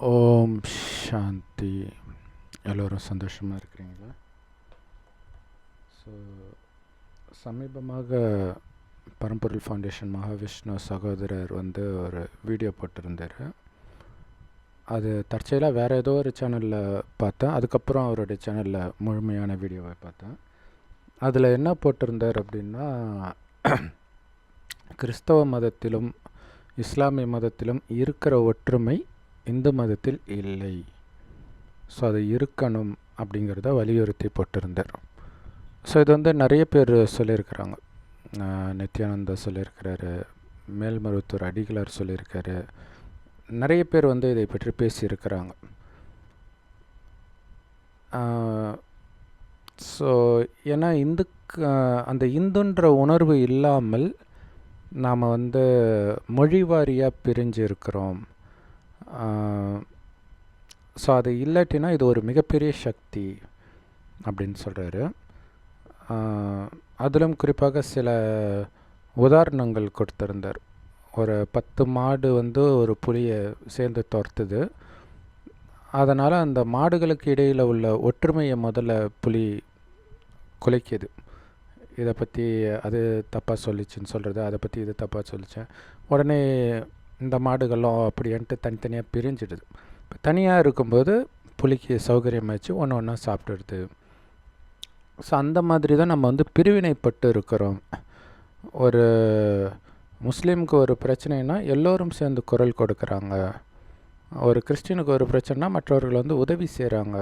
ஓம் சாந்தி. எல்லோரும் சந்தோஷமாக இருக்கிறீங்களா? ஸோ சமீபமாக பரம்பொருள் ஃபவுண்டேஷன் மகாவிஷ்ணு சகோதரர் ஒரு வீடியோ போட்டிருந்தார். அது தற்செயலாக வேறு ஏதோ ஒரு சேனலில் பார்த்தேன். அதுக்கப்புறம் அவருடைய சேனலில் முழுமையான வீடியோவை பார்த்தேன். அதில் என்ன போட்டிருந்தார் அப்படின்னா, கிறிஸ்தவ மதத்திலும் இஸ்லாமிய மதத்திலும் இருக்கிற ஒற்றுமை இந்து மதத்தில் இல்லை. ஸோ அது இருக்கணும் அப்படிங்கிறத வலியுறுத்தி போட்டிருந்தார். ஸோ இது நிறைய பேர் சொல்லியிருக்கிறாங்க. நித்யானந்தா சொல்லியிருக்கிறாரு, மேல்மருவத்தூர் அடிகளார் சொல்லியிருக்காரு, நிறைய பேர் இதை பற்றி பேசியிருக்கிறாங்க. ஸோ ஏன்னா அந்த இந்துன்ற உணர்வு இல்லாமல் நாம் மொழி வாரியாக பிரிஞ்சு இருக்கிறோம். ஸோ அது இல்லாட்டினா இது ஒரு மிகப்பெரிய சக்தி அப்படின்னு சொல்கிறாரு. அதிலும் குறிப்பாக சில உதாரணங்கள் கொடுத்துருந்தார். ஒரு 10 மாடு ஒரு புலியை சேர்ந்து துரத்துது. அதனால் அந்த மாடுகளுக்கு இடையில் உள்ள ஒற்றுமையை முதல்ல புலி குலைக்குது. இதை பற்றி அது தப்பாக சொல்லிச்சுன்னு சொல்கிறது, அதை பற்றி இது தப்பாக சொல்லிச்சேன். உடனே இந்த மாடுகளும் அப்படின்ட்டு தனித்தனியாக பிரிஞ்சிடுது. இப்போ தனியாக இருக்கும்போது புலிக்கு சௌகரியமாச்சு ஒன்று ஒன்றா சாப்பிட்டுடுது. ஸோ அந்த மாதிரி தான் நம்ம பிரிவினைப்பட்டு இருக்கிறோம். ஒரு முஸ்லீமுக்கு ஒரு பிரச்சனைனா எல்லோரும் சேர்ந்து குரல் கொடுக்குறாங்க. ஒரு கிறிஸ்டினுக்கு ஒரு பிரச்சனைனா மற்றவர்கள் உதவி செய்கிறாங்க.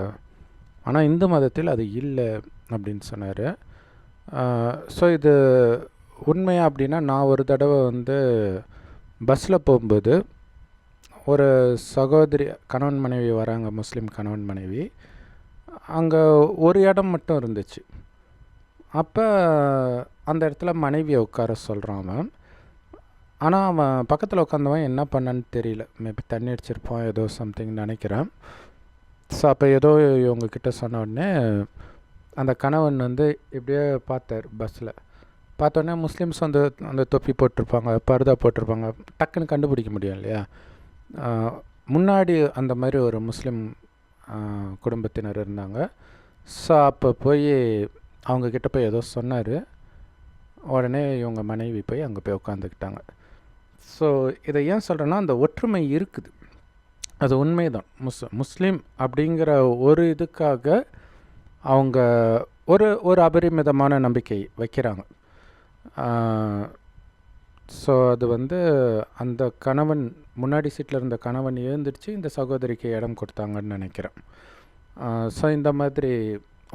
ஆனால் இந்து மதத்தில் அது இல்லை அப்படின்னு சொன்னார். ஸோ இது உண்மையா அப்படின்னா, நான் ஒரு தடவை பஸ்ஸில் போகும்போது ஒரு சகோதரி கணவன் மனைவி வராங்க, முஸ்லீம் கணவன் மனைவி. அங்கே ஒரு இடம் மட்டும் இருந்துச்சு. அப்போ அந்த இடத்துல மனைவியை உட்கார சொல்கிறான் அவன். ஆனால் அவன் பக்கத்தில் உட்காந்தவன் என்ன பண்ணன்னு தெரியல. மேபி தண்ணி அடிச்சிருப்பான், ஏதோ சம்திங் நினைக்கிறேன். ஸோ அப்போ ஏதோ இவங்கக்கிட்ட சொன்ன உடனே அந்த கணவன் இப்படியே பார்த்தார். பஸ்ஸில் பார்த்தோன்னே முஸ்லீம்ஸ் அந்த தொப்பி போட்டிருப்பாங்க, பர்தா போட்டிருப்பாங்க, டக்குன்னு கண்டுபிடிக்க முடியும் இல்லையா. முன்னாடி அந்த மாதிரி ஒரு முஸ்லீம் குடும்பத்தினர் இருந்தாங்க. ஸோ அப்போ போய் அவங்கக்கிட்ட போய் ஏதோ சொன்னார். உடனே இவங்க மனைவி போய் அங்கே போய் உட்காந்துக்கிட்டாங்க. ஸோ இதை ஏன் சொல்கிறேன்னா, அந்த ஒற்றுமை இருக்குது, அது உண்மைதான். முஸ்லீம் அப்படிங்கிற ஒரு இதுக்காக அவங்க ஒரு அபரிமிதமான நம்பிக்கை வைக்கிறாங்க. ஸோ அது அந்த கணவன், முன்னாடி சீட்டில் இருந்த கணவன் எழுந்திரிச்சு இந்த சகோதரிக்கு இடம் கொடுத்தாங்கன்னு நினைக்கிறேன். ஸோ இந்த மாதிரி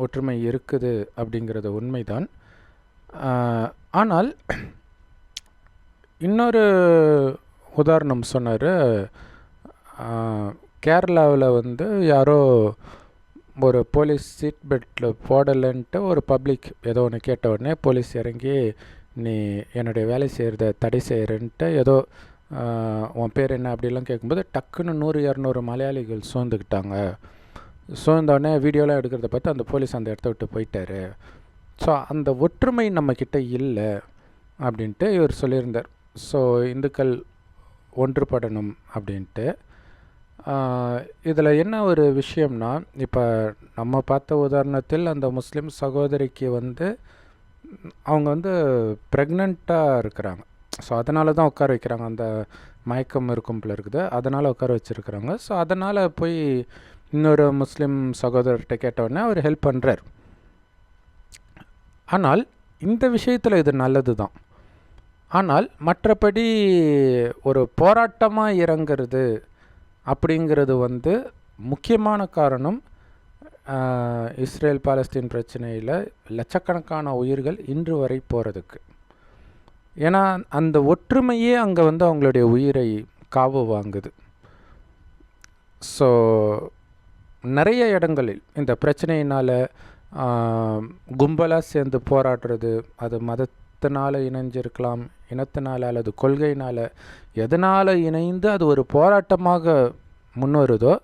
ஒற்றுமை இருக்குது அப்படிங்கிறது உண்மைதான். ஆனால் இன்னொரு உதாரணம் சொன்னார். கேரளாவில் யாரோ ஒரு போலீஸ் சீட் பெல்ட்டில் போடலைன்ட்டு ஒரு பப்ளிக் ஏதோ ஒன்று கேட்ட உடனே போலீஸ் இறங்கி, நீ என்னுடைய வேலை செய்கிறத தடை செய்கிறன்ட்டு ஏதோ உன் பேர் என்ன அப்படிலாம் கேட்கும்போது டக்குன்னு 100-200 மலையாளிகள் சூழ்ந்துக்கிட்டாங்க. சூழ்ந்தோடனே வீடியோலாம் எடுக்கிறத பார்த்து அந்த போலீஸ் அந்த இடத்த விட்டு போயிட்டார். ஸோ அந்த ஒற்றுமை நம்மக்கிட்ட இல்லை அப்படின்ட்டு இவர் சொல்லியிருந்தார். ஸோ இந்துக்கள் ஒன்றுபடணும் அப்படின்ட்டு. இதில் என்ன ஒரு விஷயம்னா, இப்போ நம்ம பார்த்த உதாரணத்தில் அந்த முஸ்லீம் சகோதரிக்கு அவங்க ப்ரெக்னெண்ட்டாக இருக்கிறாங்க. ஸோ அதனால தான் உட்கார வைக்கிறாங்க. அந்த மயக்கம் இருக்கும் போல இருக்குது, அதனால் உட்கார வச்சுருக்குறாங்க. ஸோ அதனால் போய் இன்னொரு முஸ்லீம் சகோதரர்கிட்ட கேட்டவுடனே அவர் ஹெல்ப் பண்ணுறார். ஆனால் இந்த விஷயத்தில் இது நல்லது தான். ஆனால் மற்றபடி ஒரு போராட்டமாக இறங்கிறது அப்படிங்கிறது முக்கியமான காரணம் இஸ்ரேல் பாலஸ்தீன் பிரச்சனையில் லட்சக்கணக்கான உயிர்கள் இன்று வரை போகிறதுக்கு. ஏன்னா அந்த ஒற்றுமையே அங்கே அவங்களுடைய உயிரை காவு வாங்குது. ஸோ நிறைய இடங்களில் இந்த பிரச்சனையினால் கும்பலாக சேர்ந்து போராடுறது, அது மதத்தினால் இணைஞ்சிருக்கலாம், இனத்தினால் அல்லது கொள்கையினால், எதனால் இணைந்து அது ஒரு போராட்டமாக முன்வருதோ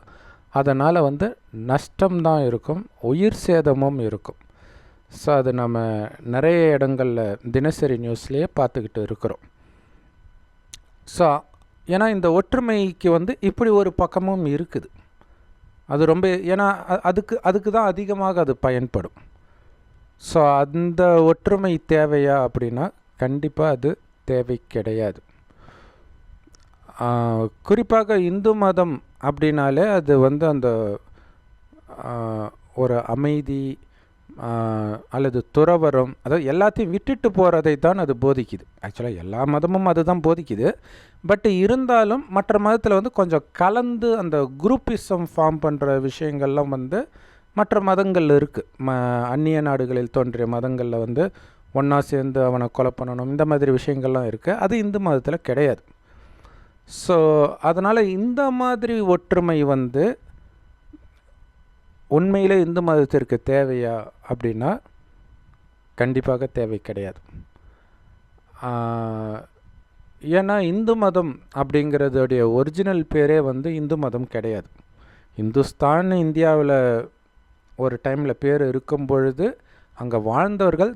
அதனால் நஷ்டம்தான் இருக்கும், உயிர் சேதமும் இருக்கும். ஸோ அது நம்ம நிறைய இடங்களில் தினசரி நியூஸ்லேயே பார்த்துக்கிட்டு இருக்கிறோம். ஸோ ஏன்னா இந்த ஒற்றுமைக்கு வந்து இப்படி ஒரு பக்கமும் இருக்குது. அது ரொம்ப ஏன்னா அதுக்கு தான் அதிகமாக அது பயன்படும். ஸோ அந்த ஒற்றுமை தேவையா அப்படின்னா கண்டிப்பாக அது தேவை கிடையாது. குறிப்பாக இந்து மதம் அப்படின்னாலே அது வந்து அந்த ஒரு அமைதி அல்லது துறவரம், அதாவது எல்லாத்தையும் விட்டுட்டு போகிறதை தான் அது போதிக்குது. ஆக்சுவலாக எல்லா மதமும் அது தான் போதிக்குது. பட் இருந்தாலும் மற்ற மதத்தில் வந்து கொஞ்சம் கலந்து அந்த குரூப்பிசம் ஃபார்ம் பண்ணுற விஷயங்கள்லாம் வந்து மற்ற மதங்கள் இருக்குது. அந்நிய நாடுகளில் தோன்றிய மதங்களில் வந்து ஒன்றா சேர்ந்து அவனை கொலை பண்ணணும், இந்த மாதிரி விஷயங்கள்லாம் இருக்குது. அது இந்து மதத்தில் கிடையாது. ஸோ அதனால் இந்த மாதிரி ஒற்றுமை வந்து உண்மையிலே இந்து மதத்திற்கு தேவையா அப்படின்னா கண்டிப்பாக தேவை கிடையாது. ஏன்னா இந்து மதம் அப்படிங்கிறதுடைய ஒரிஜினல் பேரே வந்து இந்து மதம் கிடையாது. இந்துஸ்தான் இந்தியாவில் ஒரு டைமில் பேர் இருக்கும் பொழுது அங்கே வாழ்ந்தவர்கள்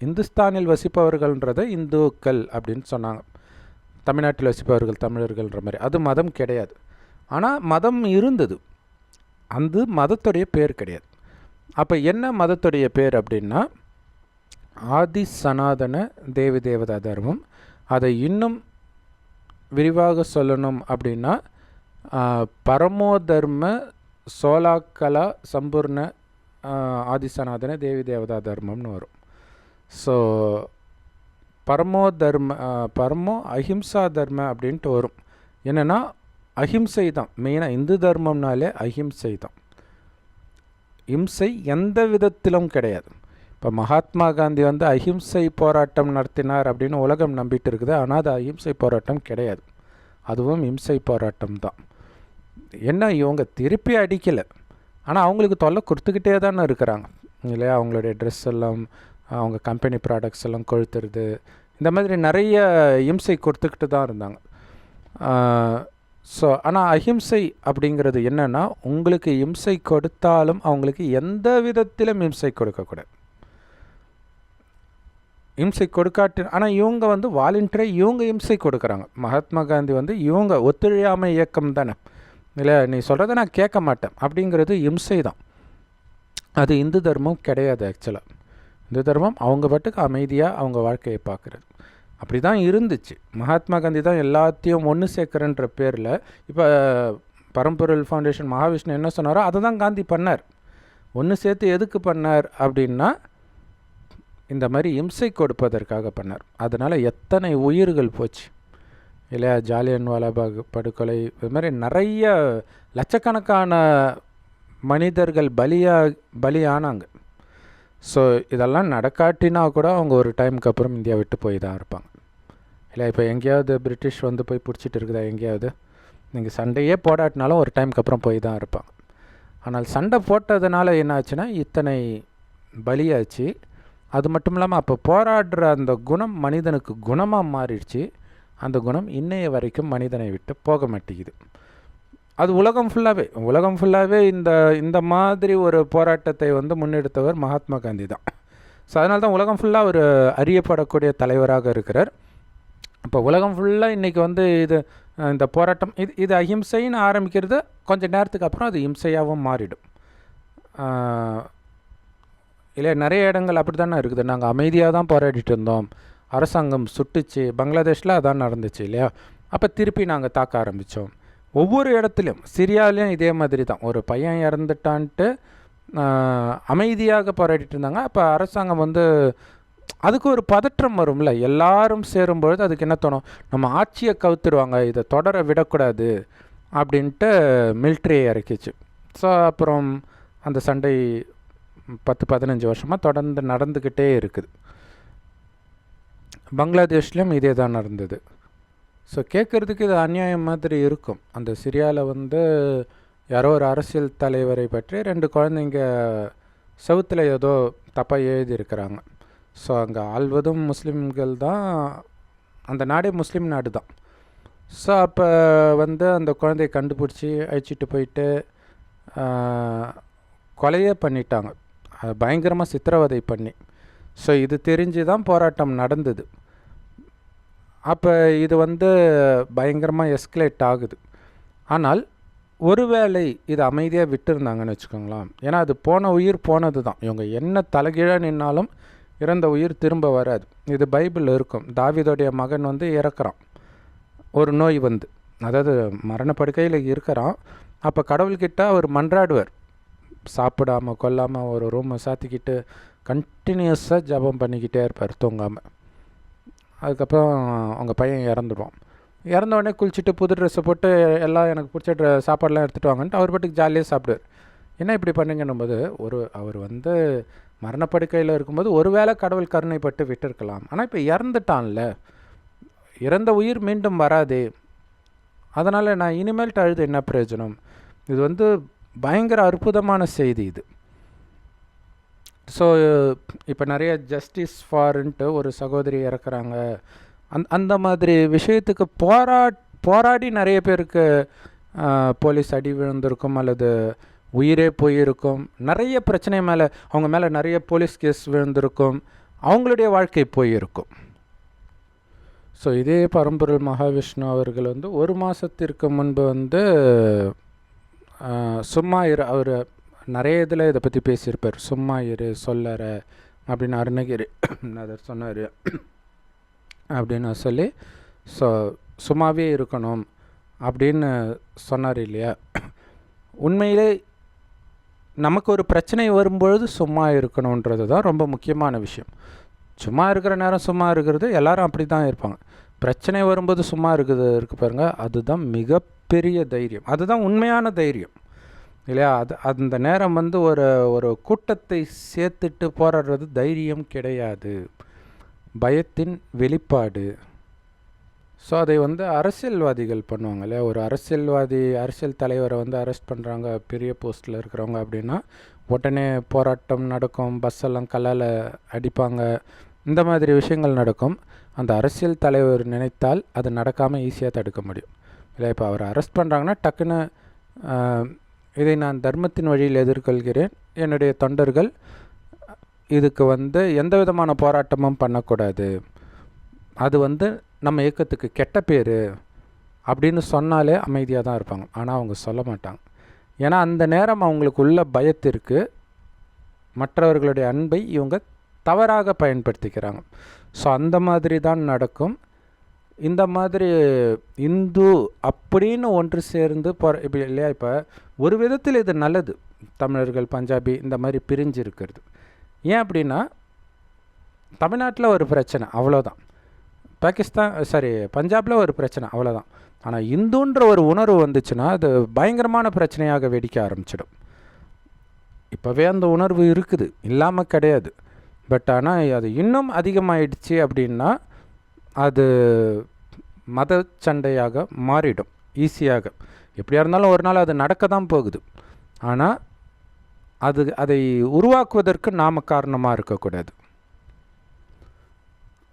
இந்துஸ்தானில் வசிப்பவர்கள்ன்றதை இந்துக்கள் அப்படின்னு சொன்னாங்க. தமிழ்நாட்டில் வசிப்பவர்கள் தமிழர்கள்ன்ற மாதிரி. அது மதம் கிடையாது. ஆனால் மதம் இருந்தது, அந்த மதத்துடைய பேர் கிடையாது. அப்போ என்ன மதத்துடைய பேர் அப்படின்னா ஆதி சனாதன தேவி தேவதா தர்மம். அதை இன்னும் விரிவாக சொல்லணும் அப்படின்னா பரமோதர்ம சோலாக்கலா சம்பூர்ண ஆதி சனாதன தேவி தேவதா தர்மம்னு வரும். ஸோ பரமோ அஹிம்சா தர்ம அப்படின்ட்டு வரும். என்னென்னா அஹிம்சை தான் மெயினாக. இந்து தர்மம்னாலே அஹிம்சை தான். இம்சை எந்த விதத்திலும் கிடையாது. இப்போ மகாத்மா காந்தி வந்து அஹிம்சை போராட்டம் நடத்தினார் அப்படின்னு உலகம் நம்பிட்டு இருக்குது. ஆனால் அது அஹிம்சை போராட்டம் கிடையாது, அதுவும் இம்சை போராட்டம் தான். என்ன இவங்க திருப்பி அடிக்கலை, ஆனால் அவங்களுக்கு தொல்லை கொடுத்துக்கிட்டே தானே இருக்கிறாங்க இல்லையா? அவங்களுடைய ட்ரெஸ் எல்லாம், அவங்க கம்பெனி ப்ராடக்ட்ஸ் எல்லாம் கொளுத்துறது, இந்த மாதிரி நிறைய இம்சை கொடுத்துக்கிட்டு தான் இருந்தாங்க. ஸோ ஆனால் அஹிம்சை அப்படிங்கிறது என்னென்னா உங்களுக்கு இம்சை கொடுத்தாலும் அவங்களுக்கு எந்த விதத்திலும் இம்சை கொடுக்கக்கூடாது. இம்சை கொடுக்காட்டு, ஆனால் இவங்க வந்து வாலண்டரி இவங்க இம்சை கொடுக்குறாங்க. மகாத்மா காந்தி வந்து இவங்க ஒத்துழையாமை இயக்கம் தானே, இல்லை நீ சொல்கிறத நான் கேட்க மாட்டேன் அப்படிங்கிறது இம்சை தான். அது இந்து தர்மம் கிடையாது. ஆக்சுவலாக இந்து தர்மம் அவங்க பாட்டுக்கு அமைதியாக அவங்க வாழ்க்கையை பார்க்குறது. அப்படி தான் இருந்துச்சு. மகாத்மா காந்தி தான் எல்லாத்தையும் ஒன்று சேர்க்குறன்ற பேரில் இப்போ பரம்பொருள் ஃபவுண்டேஷன் மகாவிஷ்ணு என்ன சொன்னாரோ அதை தான் காந்தி பண்ணார். ஒன்று சேர்த்து எதுக்கு பண்ணார் அப்படின்னா இந்த மாதிரி இம்சை கொடுப்பதற்காக பண்ணார். அதனால் எத்தனை உயிர்கள் போச்சு இல்லையா? ஜாலியன்வாலாபாக் படுகொலை, இது மாதிரி நிறைய லட்சக்கணக்கான மனிதர்கள் பலியானாங்க. ஸோ இதெல்லாம் நடக்காட்டினா கூட அவங்க ஒரு டைமுக்கு அப்புறம் இந்தியா விட்டு போய் தான் இருப்பாங்க இல்லை? இப்போ எங்கேயாவது பிரிட்டிஷ் வந்து போய் பிடிச்சிட்டு இருக்குதா? எங்கேயாவது நீங்கள் சண்டையே போடாட்டினாலும் ஒரு டைமுக்கு அப்புறம் போய் தான் இருப்பாங்க. ஆனால் சண்டை போட்டதுனால என்ன ஆச்சுன்னா இத்தனை பலியாச்சு. அது மட்டும் இல்லாமல் அப்போ போராடுற அந்த குணம் மனிதனுக்கு குணமாக மாறிடுச்சு. அந்த குணம் இன்னைய வரைக்கும் மனிதனை விட்டு போக மாட்டேங்குது. அது உலகம் ஃபுல்லாகவே இந்த மாதிரி ஒரு போராட்டத்தை வந்து முன்னெடுத்தவர் மகாத்மா காந்தி தான். ஸோ அதனால தான் உலகம் ஃபுல்லாக ஒரு அறியப்படக்கூடிய தலைவராக இருக்கிறார். இப்போ உலகம் ஃபுல்லாக இன்றைக்கி வந்து இந்த போராட்டம் இது அஹிம்சைன்னு ஆரம்பிக்கிறது கொஞ்சம் நேரத்துக்கு அப்புறம் அது இம்சையாகவும் மாறிடும் இல்லை? நிறைய இடங்கள் அப்படி தானே இருக்குது. நாங்கள் அமைதியாக தான் போராடிட்டு இருந்தோம், அரசாங்கம் சுட்டுச்சு, பங்களாதேஷில் அதான் நடந்துச்சு இல்லையா? அப்போ திருப்பி நாங்கள் தாக்க ஆரம்பித்தோம். ஒவ்வொரு இடத்துலையும், சிரியாலையும் இதே மாதிரி தான். ஒரு பையன் இறந்துட்டான்ட்டு அமைதியாக போராடிட்டு இருந்தாங்க. அப்போ அரசாங்கம் வந்து அதுக்கு ஒரு பதற்றம் வரும்ல, எல்லாரும் சேரும்பொழுது அதுக்கு என்ன தோணும், நம்ம ஆட்சியை கவுத்துருவாங்க, இதை தொடர விடக்கூடாது அப்படின்ட்டு மிலிட்ரியை இறக்கிச்சு. ஸோ அப்புறம் அந்த சண்டை 10-15 வருஷமாக தொடர்ந்து நடந்துக்கிட்டே இருக்குது. பங்களாதேஷ்லேயும் இதே தான் நடந்தது. ஸோ கேட்குறதுக்கு இது அநியாயம் மாதிரி இருக்கும். அந்த சிரியாவில் வந்து யாரோ ஒரு அரசியல் தலைவரை பற்றி 2 குழந்தைங்க செவுத்தில் ஏதோ தப்பாக எழுதியிருக்கிறாங்க. ஸோ அங்கே ஆள்வதும் முஸ்லீம்கள் தான், அந்த நாடே முஸ்லீம் நாடு தான். ஸோ அப்போ வந்து அந்த குழந்தையை கண்டுபிடிச்சி அழைச்சிட்டு போயிட்டு கொலையே பண்ணிட்டாங்க, பயங்கரமாக சித்திரவதை பண்ணி. ஸோ இது தெரிஞ்சு தான் போராட்டம் நடந்தது. அப்போ இது வந்து பயங்கரமாக எஸ்கலேட் ஆகுது. ஆனால் ஒருவேளை இது அமைதியாக விட்டுருந்தாங்கன்னு வச்சுக்கோங்களேன், ஏன்னா அது போன உயிர் போனது தான். இவங்க என்ன தலைகீழாக நின்னாலும் இறந்த உயிர் திரும்ப வராது. இது பைபிளில் இருக்கும். தாவீதுடைய மகன் வந்து இறக்குறான், ஒரு நோய் வந்து, அதாவது மரணப்படுக்கையில் இருக்கிறான். அப்போ கடவுள்கிட்ட அவர் மன்றாடுவார், சாப்பிடாமல் கொல்லாமல் ஒரு ரூமை சாத்திக்கிட்டு கண்டினியூஸாக ஜபம் பண்ணிக்கிட்டே இருப்பார் தூங்காமல். அதுக்கப்புறம் அவங்க பையன் இறந்துடுவான். இறந்த உடனே குளிச்சுட்டு புது ட்ரெஸ்ஸை போட்டு எல்லாம் எனக்கு பிடிச்ச சாப்பாடெலாம் எடுத்துகிட்டு வாங்கன்ட்டு அவர் பாட்டுக்கு ஜாலியாக சாப்பிடுவார். என்ன இப்படி பண்ணுங்கன்னும் போது அவர் வந்து மரணப்படுக்கையில் இருக்கும்போது ஒருவேளை கடவுள் கருணைப்பட்டு விட்டுருக்கலாம். ஆனால் இப்போ இறந்துட்டான்ல, இறந்த உயிர் மீண்டும் வராதே, அதனால் நான் இனிமேல்ட்டு அழுது என்ன பிரயோஜனம்? இது வந்து பயங்கர அற்புதமான செய்தி இது. ஸோ இப்போ நிறைய ஜஸ்டிஸ் ஃபார்ன்ட்டு ஒரு சகோதரி இறக்குறாங்க. அந்த மாதிரி விஷயத்துக்கு போராடி நிறைய பேருக்கு போலீஸ் அடி விழுந்திருக்கும், அல்லது உயிரே போயிருக்கும். நிறைய பிரச்சனை மேலே அவங்க மேலே நிறைய போலீஸ் கேஸ் விழுந்திருக்கும், அவங்களுடைய வாழ்க்கை போயிருக்கும். ஸோ இதே பரம்பொருள் மகாவிஷ்ணு அவர்கள் வந்து ஒரு மாதத்திற்கு முன்பு வந்து சும்மா அவர் நிறைய இதில் இதை பற்றி பேசியிருப்பார். சும்மா இரு சொல்லற அப்படின்னு அருணகிரி அதை சொன்னார் அப்படின்னு சொல்லி, ஸோ சும்மாவே இருக்கணும் அப்படின்னு சொன்னார் இல்லையா. உண்மையிலே நமக்கு ஒரு பிரச்சனை வரும்பொழுது சும்மா இருக்கணுன்றது தான் ரொம்ப முக்கியமான விஷயம். சும்மா இருக்கிற நேரம் சும்மா இருக்கிறது எல்லாரும் அப்படி தான் இருப்பாங்க. பிரச்சனை வரும்போது சும்மா இருக்கு பாருங்கள், அதுதான் மிகப்பெரிய தைரியம், அதுதான் உண்மையான தைரியம் இல்லையா. அந்த நேரம் வந்து ஒரு கூட்டத்தை சேர்த்துட்டு போராடுறது தைரியம் கிடையாது, பயத்தின் வெளிப்பாடு. ஸோ அதை வந்து அரசியல்வாதிகள் பண்ணுவாங்க இல்லையா. ஒரு அரசியல் தலைவரை வந்து அரெஸ்ட் பண்ணுறாங்க, பெரிய போஸ்ட்டில் இருக்கிறவங்க அப்படின்னா உடனே போராட்டம் நடக்கும், பஸ்ஸெல்லாம் கல்லால் அடிப்பாங்க, இந்த மாதிரி விஷயங்கள் நடக்கும். அந்த அரசியல் தலைவர் நினைத்தால் அது நடக்காமல் ஈஸியாக தடுக்க முடியும் இல்லை. இப்போ அவர் அரெஸ்ட் பண்ணுறாங்கன்னா டக்குன்னு இதை நான் தர்மத்தின் வழியில் எதிர்கொள்கிறேன், என்னுடைய தொண்டர்கள் இதுக்கு வந்து எந்த விதமான போராட்டமும் பண்ணக்கூடாது, அது வந்து நம்ம இயக்கத்துக்கு கெட்ட பேர் அப்படின்னு சொன்னாலே அமைதியாக தான் இருப்பாங்க. ஆனால் அவங்க சொல்ல மாட்டாங்க. ஏன்னா அந்த நேரம் அவங்களுக்கு உள்ள பயத்திற்கு மற்றவர்களுடைய அன்பை இவங்க தவறாக பயன்படுத்திக்கிறாங்க. ஸோ அந்த மாதிரி தான் நடக்கும். இந்த மாதிரி இந்து அப்படின்னு ஒன்று சேர்ந்து இப்போ இல்லையா, இப்போ ஒரு விதத்தில் இது நல்லது, தமிழர்கள் பஞ்சாபி இந்த மாதிரி பிரிஞ்சு இருக்கிறது. ஏன் அப்படின்னா தமிழ்நாட்டில் ஒரு பிரச்சனை அவ்வளோதான், பஞ்சாபில் ஒரு பிரச்சனை அவ்வளோதான். ஆனால் இந்துன்ற ஒரு உணர்வு வந்துச்சுன்னா அது பயங்கரமான பிரச்சனையாக வெடிக்க ஆரம்பிச்சிடும். இப்போவே அந்த உணர்வு இருக்குது, இல்லாமல் கிடையாது. பட் ஆனால் அது இன்னும் அதிகமாகிடுச்சு அப்படின்னா அது மத சண்டையாக மாறிடும் ஈஸியாக. எப்படியா இருந்தாலும் ஒரு நாள் அது நடக்க தான் போகுது. ஆனால் அதை உருவாக்குவதற்கு நாம் காரணமாக இருக்கக்கூடாது.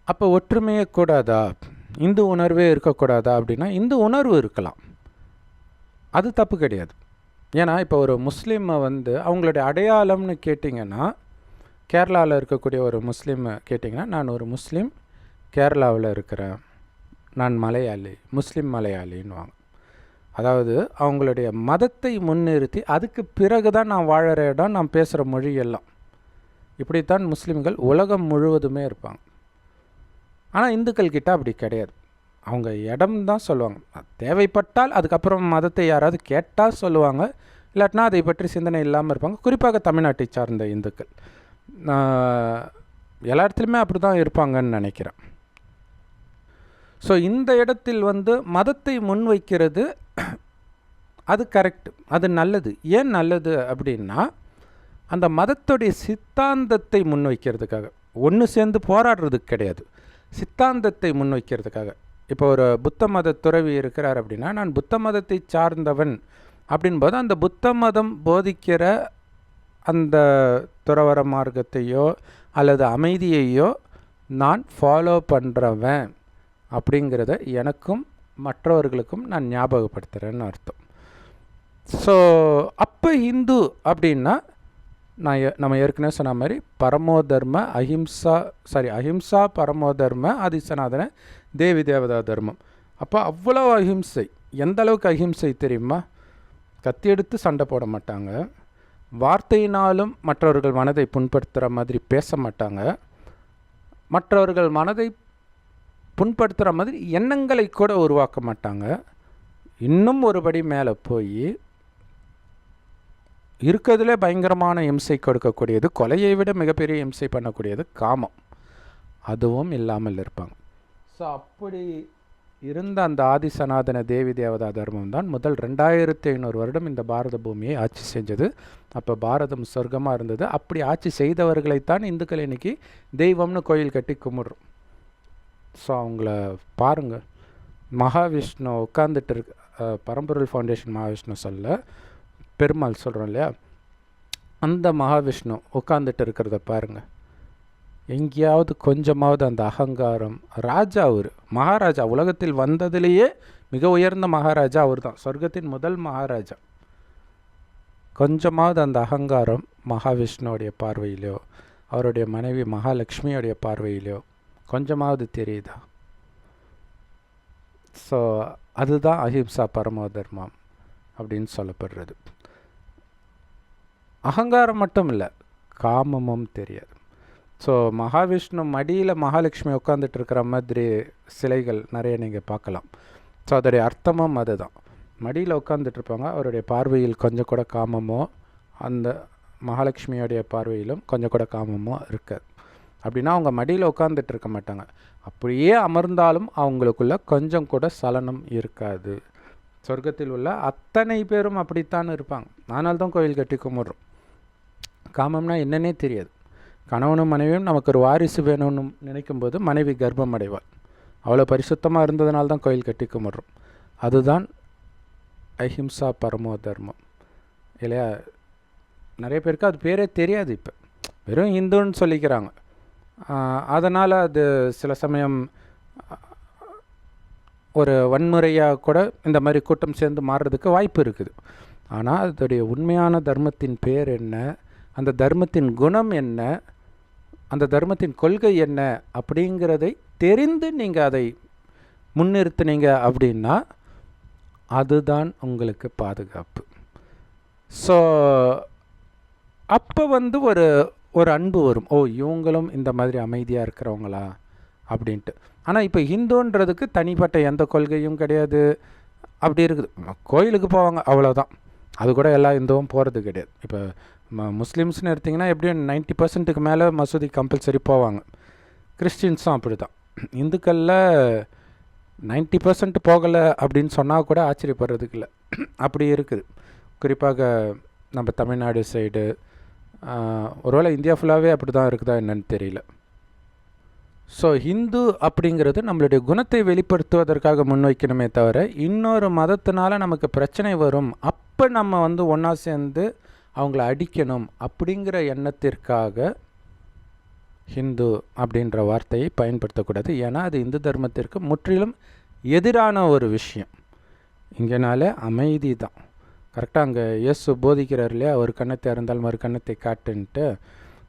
அப்போ ஒற்றுமையே கூடாதா, இந்து உணர்வே இருக்கக்கூடாதா அப்படின்னா இந்து உணர்வு இருக்கலாம், அது தப்பு கிடையாது. ஏன்னா இப்போ ஒரு முஸ்லீமை வந்து அவங்களுடைய அடையாளம்னு கேட்டிங்கன்னா, கேரளாவில் இருக்கக்கூடிய ஒரு முஸ்லீமை கேட்டிங்கன்னா, நான் ஒரு முஸ்லீம் கேரளாவில் இருக்கிறேன், நான் மலையாளி, முஸ்லீம் மலையாளின்னுவாங்க. அதாவது அவங்களுடைய மதத்தை முன்னிறுத்தி அதுக்கு பிறகு தான் நான் வாழற இடம், நான் பேசுகிற மொழி எல்லாம். இப்படித்தான் முஸ்லீம்கள் உலகம் முழுவதுமே இருப்பாங்க. ஆனால் இந்துக்கள் கிட்ட அப்படி கிடையாது. அவங்க இடம் தான் சொல்லுவாங்க, தேவைப்பட்டால் அதுக்கப்புறம் மதத்தை யாராவது கேட்டால் சொல்லுவாங்க, இல்லாட்டினா அதை பற்றி சிந்தனை இல்லாமல் இருப்பாங்க. குறிப்பாக தமிழ்நாட்டை சார்ந்த இந்துக்கள் எல்லா இடத்துலையுமே அப்படி தான் இருப்பாங்கன்னு நினைக்கிறேன். ஸோ இந்த இடத்தில் வந்து மதத்தை முன்வைக்கிறது அது கரெக்ட், அது நல்லது. ஏன் நல்லது அப்படின்னா அந்த மதத்துடைய சித்தாந்தத்தை முன்வைக்கிறதுக்காக, ஒன்று சேர்ந்து போராடுறதுக்கு கிடையாது, சித்தாந்தத்தை முன்வைக்கிறதுக்காக. இப்போ ஒரு புத்த மத துறவி இருக்கிறார் அப்படின்னா, நான் புத்த மதத்தை சார்ந்தவன் அப்படின்போது அந்த புத்த மதம் போதிக்கிற அந்த துறவர மார்க்கத்தையோ அல்லது அமைதியையோ நான் ஃபாலோ பண்ணுறவன் அப்படிங்கிறத எனக்கும் மற்றவர்களுக்கும் நான் ஞாபகப்படுத்துகிறேன்னு அர்த்தம். ஸோ அப்போ ஹிந்து அப்படின்னா நம்ம ஏற்கனவே சொன்ன மாதிரி அஹிம்சா பரமோதர்ம ஆதி சனாதன தேவி தேவதா தர்மம். அப்போ அவ்வளோ அஹிம்சை. எந்த அளவுக்கு அஹிம்சை தெரியுமா? கத்தி எடுத்து சண்டை போட மாட்டாங்க, வார்த்தையினாலும் மற்றவர்கள் மனதை புண்படுத்துகிற மாதிரி பேச மாட்டாங்க, மற்றவர்கள் மனதை புண்படுத்துகிற மாதிரி எண்ணங்களை கூட உருவாக்க மாட்டாங்க. இன்னும் ஒருபடி மேலே போய் இருக்கிறதுலே பயங்கரமான இம்சை கொடுக்கக்கூடியது, கொலையை விட மிகப்பெரிய இம்சை பண்ணக்கூடியது காமம், அதுவும் இல்லாமல் இருப்பாங்க. ஸோ அப்படி இருந்த அந்த ஆதி சனாதன தேவி தேவதா தர்மம் தான் முதல் 2500 வருடம் இந்த பாரத பூமியை ஆட்சி செஞ்சது. அப்போ பாரதம் சொர்க்கமாக இருந்தது. அப்படி ஆட்சி செய்தவர்களைத்தான் இந்துக்கள் இன்றைக்கி தெய்வம்னு கோயில் கட்டி கும்பிட்றோம். ஸோ அவங்கள பாருங்கள், மகாவிஷ்ணு உட்காந்துட்டு இருக்கு, பரம்பொருள் ஃபவுண்டேஷன் மகாவிஷ்ணு சொல்ல பெருமாள் சொல்கிறோம் இல்லையா, அந்த மகாவிஷ்ணு உட்காந்துட்டு இருக்கிறத பாருங்கள். எங்கேயாவது கொஞ்சமாவது அந்த அகங்காரம், ராஜா அவர் மகாராஜா, உலகத்தில் வந்ததிலேயே மிக உயர்ந்த மகாராஜா அவர் தான், சொர்க்கத்தின் முதல் மகாராஜா. கொஞ்சமாவது அந்த அகங்காரம் மகாவிஷ்ணுவோடைய பார்வையிலையோ அவருடைய மனைவி மகாலட்சுமியோடைய பார்வையிலையோ கொஞ்சமாவது தெரியுதா? ஸோ அதுதான் அஹிம்சா பரமோ தர்மம் அப்படின்னு சொல்லப்படுறது. அகங்காரம் மட்டும் இல்லை, காமமும் தெரியாது. ஸோ மகாவிஷ்ணு மடியில் மகாலட்சுமி உட்காந்துட்டு இருக்கிற மாதிரி சிலைகள் நிறைய நீங்கள் பார்க்கலாம். ஸோ அதோடைய அர்த்தமும் அதுதான். மடியில் உட்காந்துட்ருப்பாங்க, அவருடைய பார்வையில் கொஞ்சம் கூட காமமோ, அந்த மகாலட்சுமியோடைய பார்வையிலும் கொஞ்சம் கூட காமமோ இருக்காது. அப்படின்னா அவங்க மடியில் உட்காந்துட்டு இருக்க மாட்டாங்க, அப்படியே அமர்ந்தாலும் அவங்களுக்குள்ள கொஞ்சம் கூட சலனம் இருக்காது. சொர்க்கத்தில் உள்ள அத்தனை பேரும் அப்படித்தான் இருப்பாங்க. அதனால தான் கோயில் கட்டி கும்பிட்றோம். காமம்னா என்னன்னே தெரியாது. கணவனும் மனைவியும் நமக்கு ஒரு வாரிசு வேணும்னு நினைக்கும்போது மனைவி கர்ப்பம் அடைவாள். அவ்வளோ பரிசுத்தமாக இருந்ததுனால தான் கோயில் கட்டி கும்பிட்றோம். அதுதான் அஹிம்சா பரமோ தர்மம் இல்லையா? நிறைய பேருக்கு அது பேரே தெரியாது. இப்போ வெறும் இந்துன்னு சொல்லிக்கிறாங்க. அதனால் அது சில சமயம் ஒரு வன்முறையாக கூட இந்த மாதிரி கூட்டம் சேர்ந்து மாறுறதுக்கு வாய்ப்பு இருக்குது. ஆனால் அதோடைய உண்மையான தர்மத்தின் பேர் என்ன, அந்த தர்மத்தின் குணம் என்ன, அந்த தர்மத்தின் கொள்கை என்ன அப்படிங்கிறதை தெரிந்து நீங்கள் அதை முன்னிறுத்தினீங்க அப்படின்னா அதுதான் உங்களுக்கு பாதுகாப்பு. ஸோ அப்போ ஒரு அன்பு வரும், ஓ இவங்களும் இந்த மாதிரி அமைதியாக இருக்கிறவங்களா அப்படின்ட்டு. ஆனால் இப்போ ஹிந்துன்றதுக்கு தனிப்பட்ட எந்த கொள்கையும் கிடையாது. அப்படி இருக்குது, கோயிலுக்கு போவாங்க அவ்வளோதான். அது கூட எல்லா இந்துவும் போகிறது கிடையாது. இப்போ முஸ்லீம்ஸ்னு எடுத்திங்கன்னா எப்படியும் 90% மேலே மசூதி கம்பல்சரி போவாங்க. கிறிஸ்டின்ஸும் அப்படி தான். இந்துக்களில் 90% போகலை அப்படின்னு சொன்னால் கூட ஆச்சரியப்படுறதுக்கு இல்லை, அப்படி இருக்குது. குறிப்பாக நம்ம தமிழ்நாடு சைடு, ஒருவேளை இந்தியா ஃபுல்லாகவே அப்படி தான் இருக்குதா என்னன்னு தெரியல. ஸோ ஹிந்து அப்படிங்கிறது நம்மளுடைய குணத்தை வெளிப்படுத்துவதற்காக முன்வைக்கணுமே தவிர, இன்னொரு மதத்தினால நமக்கு பிரச்சனை வரும், அப்போ நம்ம ஒன்றா சேர்ந்து அவங்கள அடிக்கணும் அப்படிங்கிற எண்ணத்திற்காக ஹிந்து அப்படின்ற வார்த்தையை பயன்படுத்தக்கூடாது. ஏன்னா அது இந்து தர்மத்திற்கு முற்றிலும் எதிரான ஒரு விஷயம். இங்கேனால அமைதி தான். கரெக்டாக அங்கே இயேசு போதிக்கிறார் இல்லையா, ஒரு கண்ணத்தை அறிந்தால் மறு கண்ணத்தை காட்டுன்ட்டு.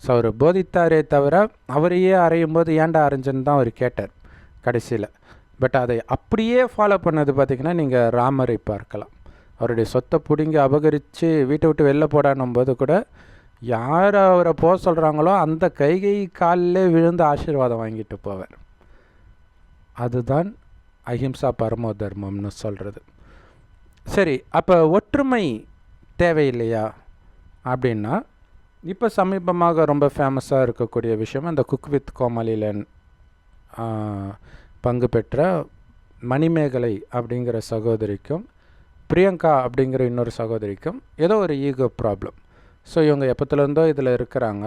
ஸோ அவர் போதித்தாரே தவிர அவரையே அறையும் போது ஏன்டா அரைஞ்சன்னு தான் அவர் கேட்டார் கடைசியில். பட் அதை அப்படியே ஃபாலோ பண்ணது பார்த்திங்கன்னா நீங்கள் ராமரை பார்க்கலாம். அவருடைய சொத்தை பிடுங்கி அபகரித்து வீட்டை விட்டு வெளில போடானும் போது கூட யார் அவரை போக சொல்கிறாங்களோ அந்த கைகை காலில் விழுந்து ஆசீர்வாதம் வாங்கிட்டு போவார். அதுதான் அஹிம்சா பரமோ தர்மம்னு சொல்கிறது. சரி, அப்போ ஒற்றுமை தேவையில்லையா அப்படின்னா, இப்போ சமீபமாக ரொம்ப ஃபேமஸாக இருக்கக்கூடிய விஷயம் அந்த குக் வித் கோமாளியில் பங்கு பெற்ற மணிமேகலை அப்படிங்கிற சகோதரிக்கும் பிரியங்கா அப்படிங்கிற இன்னொரு சகோதரிக்கும் ஏதோ ஒரு ஈகோ ப்ராப்ளம். ஸோ இவங்க எப்போத்துலேருந்தோ இதில் இருக்கிறாங்க.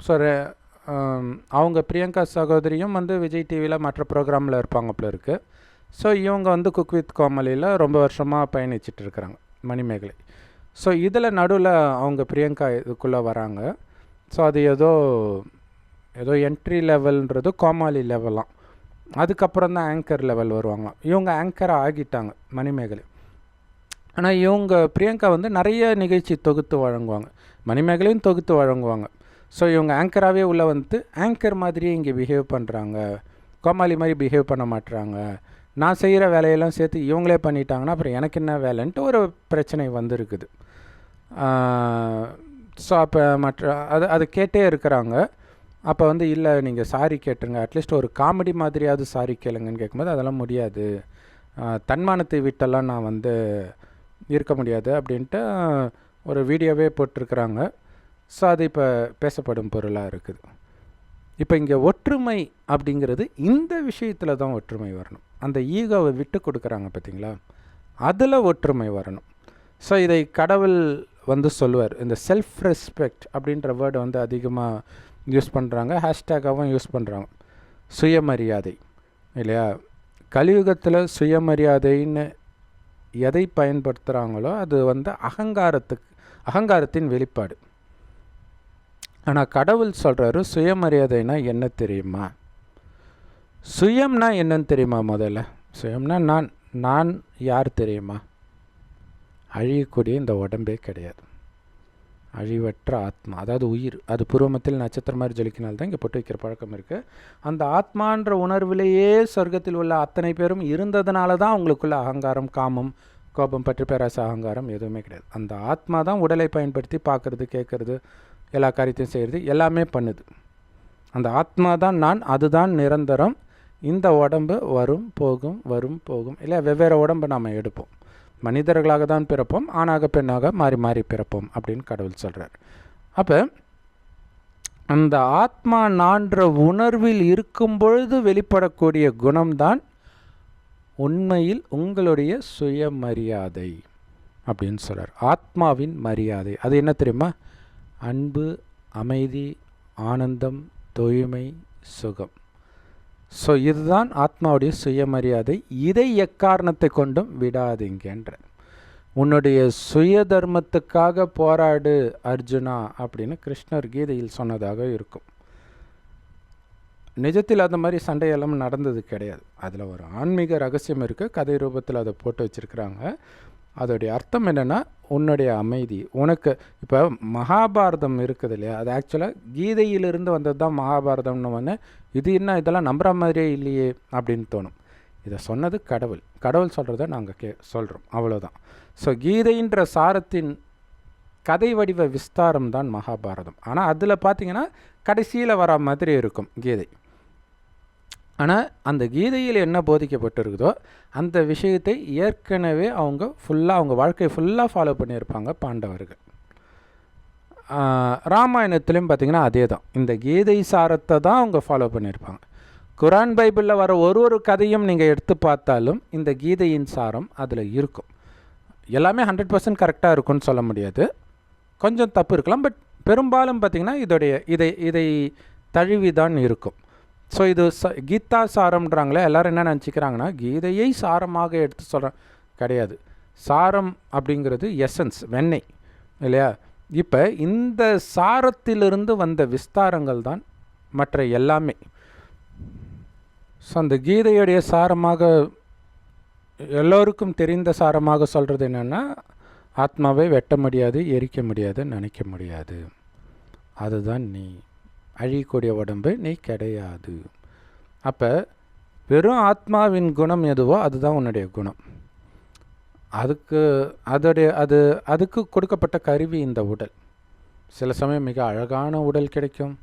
ஸோ அவங்க பிரியங்கா சகோதரியும் விஜய் டிவியில் மற்ற ப்ரோக்ராமில் இருப்பாங்க போல இருக்குது. ஸோ இவங்க குக் வித் கோமாளியில் ரொம்ப வருஷமாக பயணிச்சிட்டு இருக்கிறாங்க மணிமேகலை. ஸோ இதில் நடுவில் அவங்க பிரியங்கா இதுக்குள்ளே வராங்க. ஸோ அது ஏதோ என்ட்ரி லெவல்ன்றது கோமாளி லெவலாம். அதுக்கப்புறம் தான் ஆங்கர் லெவல் வருவாங்க. இவங்க ஆங்கராக ஆகிட்டாங்க மணிமேகலை. ஆனால் இவங்க பிரியங்கா நிறைய நிகழ்ச்சி தொகுத்து வழங்குவாங்க, மணிமேகலையும் தொகுத்து வழங்குவாங்க. ஸோ இவங்க ஆங்கராகவே உள்ளே ஆங்கர் மாதிரியே இங்கே பிஹேவ் பண்ணுறாங்க, கோமாளி மாதிரி பிஹேவ் பண்ண மாட்டுறாங்க, நான் செய்கிற வேலையெல்லாம் சேர்த்து இவங்களே பண்ணிட்டாங்கன்னா அப்புறம் எனக்கு என்ன வேலைன்ட்டு ஒரு பிரச்சனை வந்திருக்குது. ஸோ அப்போ அது கேட்டே இருக்கிறாங்க. அப்போ இல்லை நீங்கள் சாரி கேட்டுருங்க, அட்லீஸ்ட் ஒரு காமெடி மாதிரியாவது சாரி கேளுங்கன்னு கேட்கும்போது அதெல்லாம் முடியாது, தன்மானத்தை விட்டெல்லாம் நான் இருக்க முடியாது அப்படின்ட்டு ஒரு வீடியோவே போட்டிருக்கிறாங்க. ஸோ அது இப்போ பேசப்படும் பொருளாக இருக்குது. இப்போ இங்கே ஒற்றுமை அப்படிங்கிறது இந்த விஷயத்தில் தான் ஒற்றுமை வரணும். அந்த ஈகோவை விட்டு கொடுக்குறாங்க பார்த்தீங்களா, அதில் ஒற்றுமை வரணும். ஸோ இதை கடவுள் சொல்லுவார். இந்த செல்ஃப் ரெஸ்பெக்ட் அப்படின்ற வேர்டு அதிகமாக யூஸ் பண்ணுறாங்க, ஹேஷ்டேக்காகவும் யூஸ் பண்ணுறாங்க. சுயமரியாதை இல்லையா? கலியுகத்தில் சுயமரியாதைன்னு எதை பயன்படுத்துகிறாங்களோ அது அகங்காரத்தின் வெளிப்பாடு. ஆனால் கடவுள் சொல்கிறாரு சுயமரியாதைனா என்ன தெரியுமா? சுயம்னா என்னன்னு தெரியுமா? முதல்ல சுயம்னா நான் யார் தெரியுமா? அழியக்கூடிய இந்த உடம்பே கிடையாது, அழிவற்ற ஆத்மா, அதாவது உயிர். அது பூர்வமத்தில் நட்சத்திரம் மாதிரி ஜொலிக்கினால்தான் இங்கே பொட்டு வைக்கிற பழக்கம் இருக்குது. அந்த ஆத்மான்ற உணர்விலேயே சொர்க்கத்தில் உள்ள அத்தனை பேரும் இருந்ததுனால தான் அவங்களுக்குள்ள அகங்காரம், காமம், கோபம், பற்றி பேராசை, அகங்காரம் எதுவுமே கிடையாது. அந்த ஆத்மா தான் உடலை பயன்படுத்தி பார்க்குறது, கேட்குறது, எல்லா காரியத்தையும் செய்கிறது, எல்லாமே பண்ணுது. அந்த ஆத்மா தான் நான், அதுதான் நிரந்தரம். இந்த உடம்பு வரும் போகும் வரும் போகும், இல்லை வெவ்வேறு உடம்பை நாம் எடுப்போம். மனிதர்களாக தான் பிறப்போம், ஆணாக பெண்ணாக மாறி மாறி பிறப்போம் அப்படின்னு கடவுள் சொல்கிறார். அப்போ அந்த ஆத்மா நான்ற உணர்வில் இருக்கும் பொழுது வெளிப்படக்கூடிய குணம்தான் உண்மையில் உங்களுடைய சுயமரியாதை அப்படின்னு சொல்கிறார். ஆத்மாவின் மரியாதை அது என்ன தெரியுமா? அன்பு, அமைதி, ஆனந்தம், தூய்மை, சுகம். ஸோ இதுதான் ஆத்மாவுடைய சுயமரியாதை. இதை எக்காரணத்தை கொண்டும் விடாதீங்கன்ற. உன்னுடைய சுய தர்மத்துக்காக போராடு அர்ஜுனா அப்படின்னு கிருஷ்ணர் கீதையில் சொன்னதாக இருக்கும். நிஜத்தில் அந்த மாதிரி சண்டையெல்லாம் நடந்தது கிடையாது. அதில் ஒரு ஆன்மீக ரகசியம் இருக்குது, கதை ரூபத்தில் அதை போட்டு வச்சுருக்கிறாங்க. அதோடைய அர்த்தம் என்னென்னா, உன்னுடைய அமைதி உனக்கு. இப்போ மகாபாரதம் இருக்குது இல்லையா, அது ஆக்சுவலாக கீதையிலிருந்து வந்தது தான் மகாபாரதம்னு இது என்ன இதெல்லாம் நம்புகிற மாதிரியே இல்லையே அப்படின்னு தோணும். இதை சொன்னது கடவுள். கடவுள் சொல்கிறத நாங்கள் சொல்கிறோம், அவ்வளோதான். ஸோ கீதைன்ற சாரத்தின் கதை வடிவ விஸ்தாரம் தான் மகாபாரதம். ஆனால் அதில் பார்த்திங்கன்னா கடைசியில் வர மாதிரி இருக்கும் கீதை. ஆனால் அந்த கீதையில் என்ன போதிக்கப்பட்டிருக்குதோ அந்த விஷயத்தை ஏற்கனவே அவங்க வாழ்க்கையை ஃபுல்லாக ஃபாலோ பண்ணியிருப்பாங்க பாண்டவர்கள். ராமாயணத்துலேயும் பார்த்திங்கன்னா அதே தான், இந்த கீதை சாரத்தை தான் அவங்க ஃபாலோ பண்ணியிருப்பாங்க. குரான் பைபிளில் வர ஒரு கதையும் நீங்கள் எடுத்து பார்த்தாலும் இந்த கீதையின் சாரம் அதில் இருக்கும். எல்லாமே 100% கரெக்டாக இருக்கும்னு சொல்ல முடியாது, கொஞ்சம் தப்பு இருக்கலாம். பட் பெரும்பாலும் பார்த்திங்கன்னா இதை தழுவி தான் இருக்கும். ஸோ இது கீதா சாரம்ன்றாங்களே, எல்லோரும் என்ன நினச்சிக்கிறாங்கன்னா கீதையை சாரமாக எடுத்து சொல்கிறேன். கிடையாது. சாரம் அப்படிங்கிறது எசன்ஸ், வெண்ணெய் இல்லையா? இப்போ இந்த சாரத்திலிருந்து வந்த விஸ்தாரங்கள் தான் மற்ற எல்லாமே. ஸோ அந்த கீதையுடைய சாரமாக எல்லோருக்கும் தெரிந்த சாரமாக சொல்கிறது என்னென்னா, ஆத்மாவை வெட்ட முடியாது, எரிக்க முடியாது, நினைக்க முடியாது. அதுதான் நீ. அழியக்கூடிய உடம்பு நீ கிடையாது. அப்போ வெறும் ஆத்மாவின் குணம் எதுவோ அதுதான் உன்னுடைய குணம். அதுக்கு கொடுக்கப்பட்ட கருவி இந்த உடல். சில சமயம் மிக அழகான உடல் கிடைக்கும்,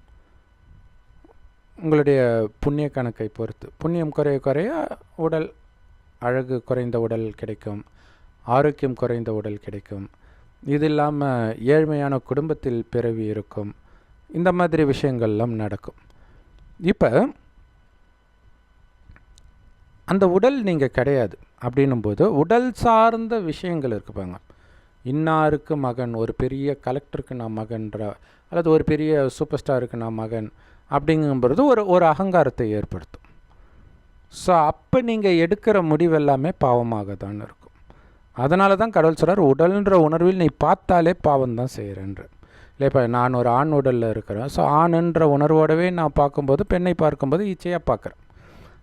உங்களுடைய புண்ணிய கணக்கை பொறுத்து. புண்ணியம் குறைய உடல் அழகு குறைந்த உடல் கிடைக்கும், ஆரோக்கியம் குறைந்த உடல் கிடைக்கும். இது இல்லாமல் ஏழ்மையான குடும்பத்தில் பிறவி இருக்கும். இந்த மாதிரி விஷயங்கள்லாம் நடக்கும். இப்போ அந்த உடல் நீங்கள் கிடையாது அப்படின்னும்போது உடல் சார்ந்த விஷயங்கள் இருக்குப்பாங்க. இன்னாருக்கு மகன், ஒரு பெரிய கலெக்டருக்கு நான் மகன்ற, அல்லது ஒரு பெரிய சூப்பர் ஸ்டாருக்கு நான் மகன் அப்படிங்கும்போது ஒரு அகங்காரத்தை ஏற்படுத்தும். ஸோ அப்போ நீங்கள் எடுக்கிற முடிவு எல்லாமே பாவமாக தான் இருக்கும். அதனால தான் கடவுள் சொல்கிறார், உடல்ன்ற உணர்வில் நீ பார்த்தாலே பாவம் தான் செய்கிறேன்ற. இல்லை இப்போ நான் ஒரு ஆண் உடலில் இருக்கிறேன், ஸோ ஆணுன்ற உணர்வோடவே நான் பார்க்கும்போது பெண்ணை பார்க்கும்போது ஈச்சையாக பார்க்குறேன்.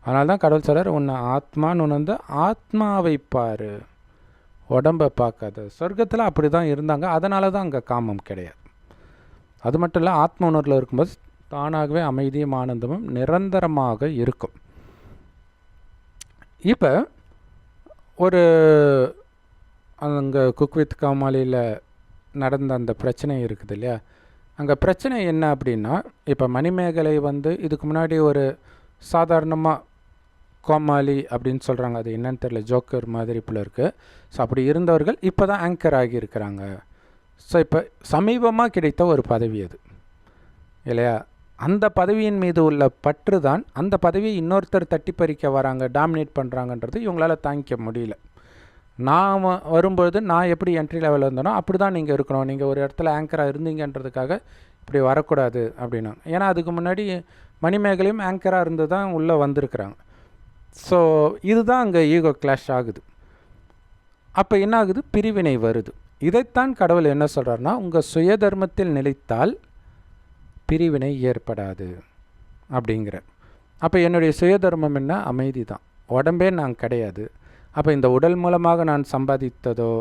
அதனால தான் கடவுள் சொல்கிறார், உன்னை ஆத்மான்னு உணர்ந்து ஆத்மாவை பாரு, உடம்பை பார்க்காத. சொர்க்கத்தில் அப்படி தான் இருந்தாங்க, அதனால தான் அங்கே காமம் கிடையாது. அது மட்டும் இல்லை, ஆத்ம உணர்வில் இருக்கும்போது தானாகவே அமைதியும் ஆனந்தமும் நிரந்தரமாக இருக்கும். இப்போ ஒரு அங்கே குக் வித் கோமாளியில் நடந்த அந்த பிரச்சனை இருக்குது இல்லையா, அங்கே பிரச்சனை என்ன அப்படின்னா, இப்போ மணிமேகலை வந்து இதுக்கு முன்னாடி ஒரு சாதாரணமாக கோமாளி அப்படின்னு சொல்கிறாங்க, அது என்னன்னு தெரியல, ஜோக்கர் மாதிரி போல இருக்குது. ஸோ அப்படி இருந்தவர்கள் இப்போ தான் ஆங்கர் ஆகியிருக்கிறாங்க. ஸோ இப்போ சமீபமாக கிடைத்த ஒரு பதவி அது இல்லையா, அந்த பதவியின் மீது உள்ள பற்று தான் அந்த பதவியை இன்னொருத்தர் தட்டி பறிக்க வராங்க, டாமினேட் பண்ணுறாங்கன்றது இவங்களால் தாங்கிக்க முடியல. நான் வரும்பொழுது நான் எப்படி என்ட்ரி லெவலில் இருந்தேனோ அப்படி தான் நீங்கள் இருக்கணும், நீங்கள் ஒரு இடத்துல ஆங்கராக இருந்தீங்கன்றதுக்காக இப்படி வரக்கூடாது அப்படின்னா. ஏன்னா அதுக்கு முன்னாடி மணிமேகலையும் ஆங்கராக இருந்து தான் உள்ளே வந்திருக்கிறாங்க. ஸோ இதுதான் அங்கே ஈகோ கிளாஷ் ஆகுது. அப்போ என்ன ஆகுது, பிரிவினை வருது. இதைத்தான் கடவுள் என்ன சொல்கிறாருன்னா, உங்கள் சுயதர்மத்தில் நிலைத்தால் பிரிவினை ஏற்படாது அப்படிங்கிற. அப்போ என்னுடைய சுயதர்மம் என்ன, அமைதி தான். உடம்பே நான் கிடையாது. அப்போ இந்த உடல் மூலமாக நான் சம்பாதித்ததோ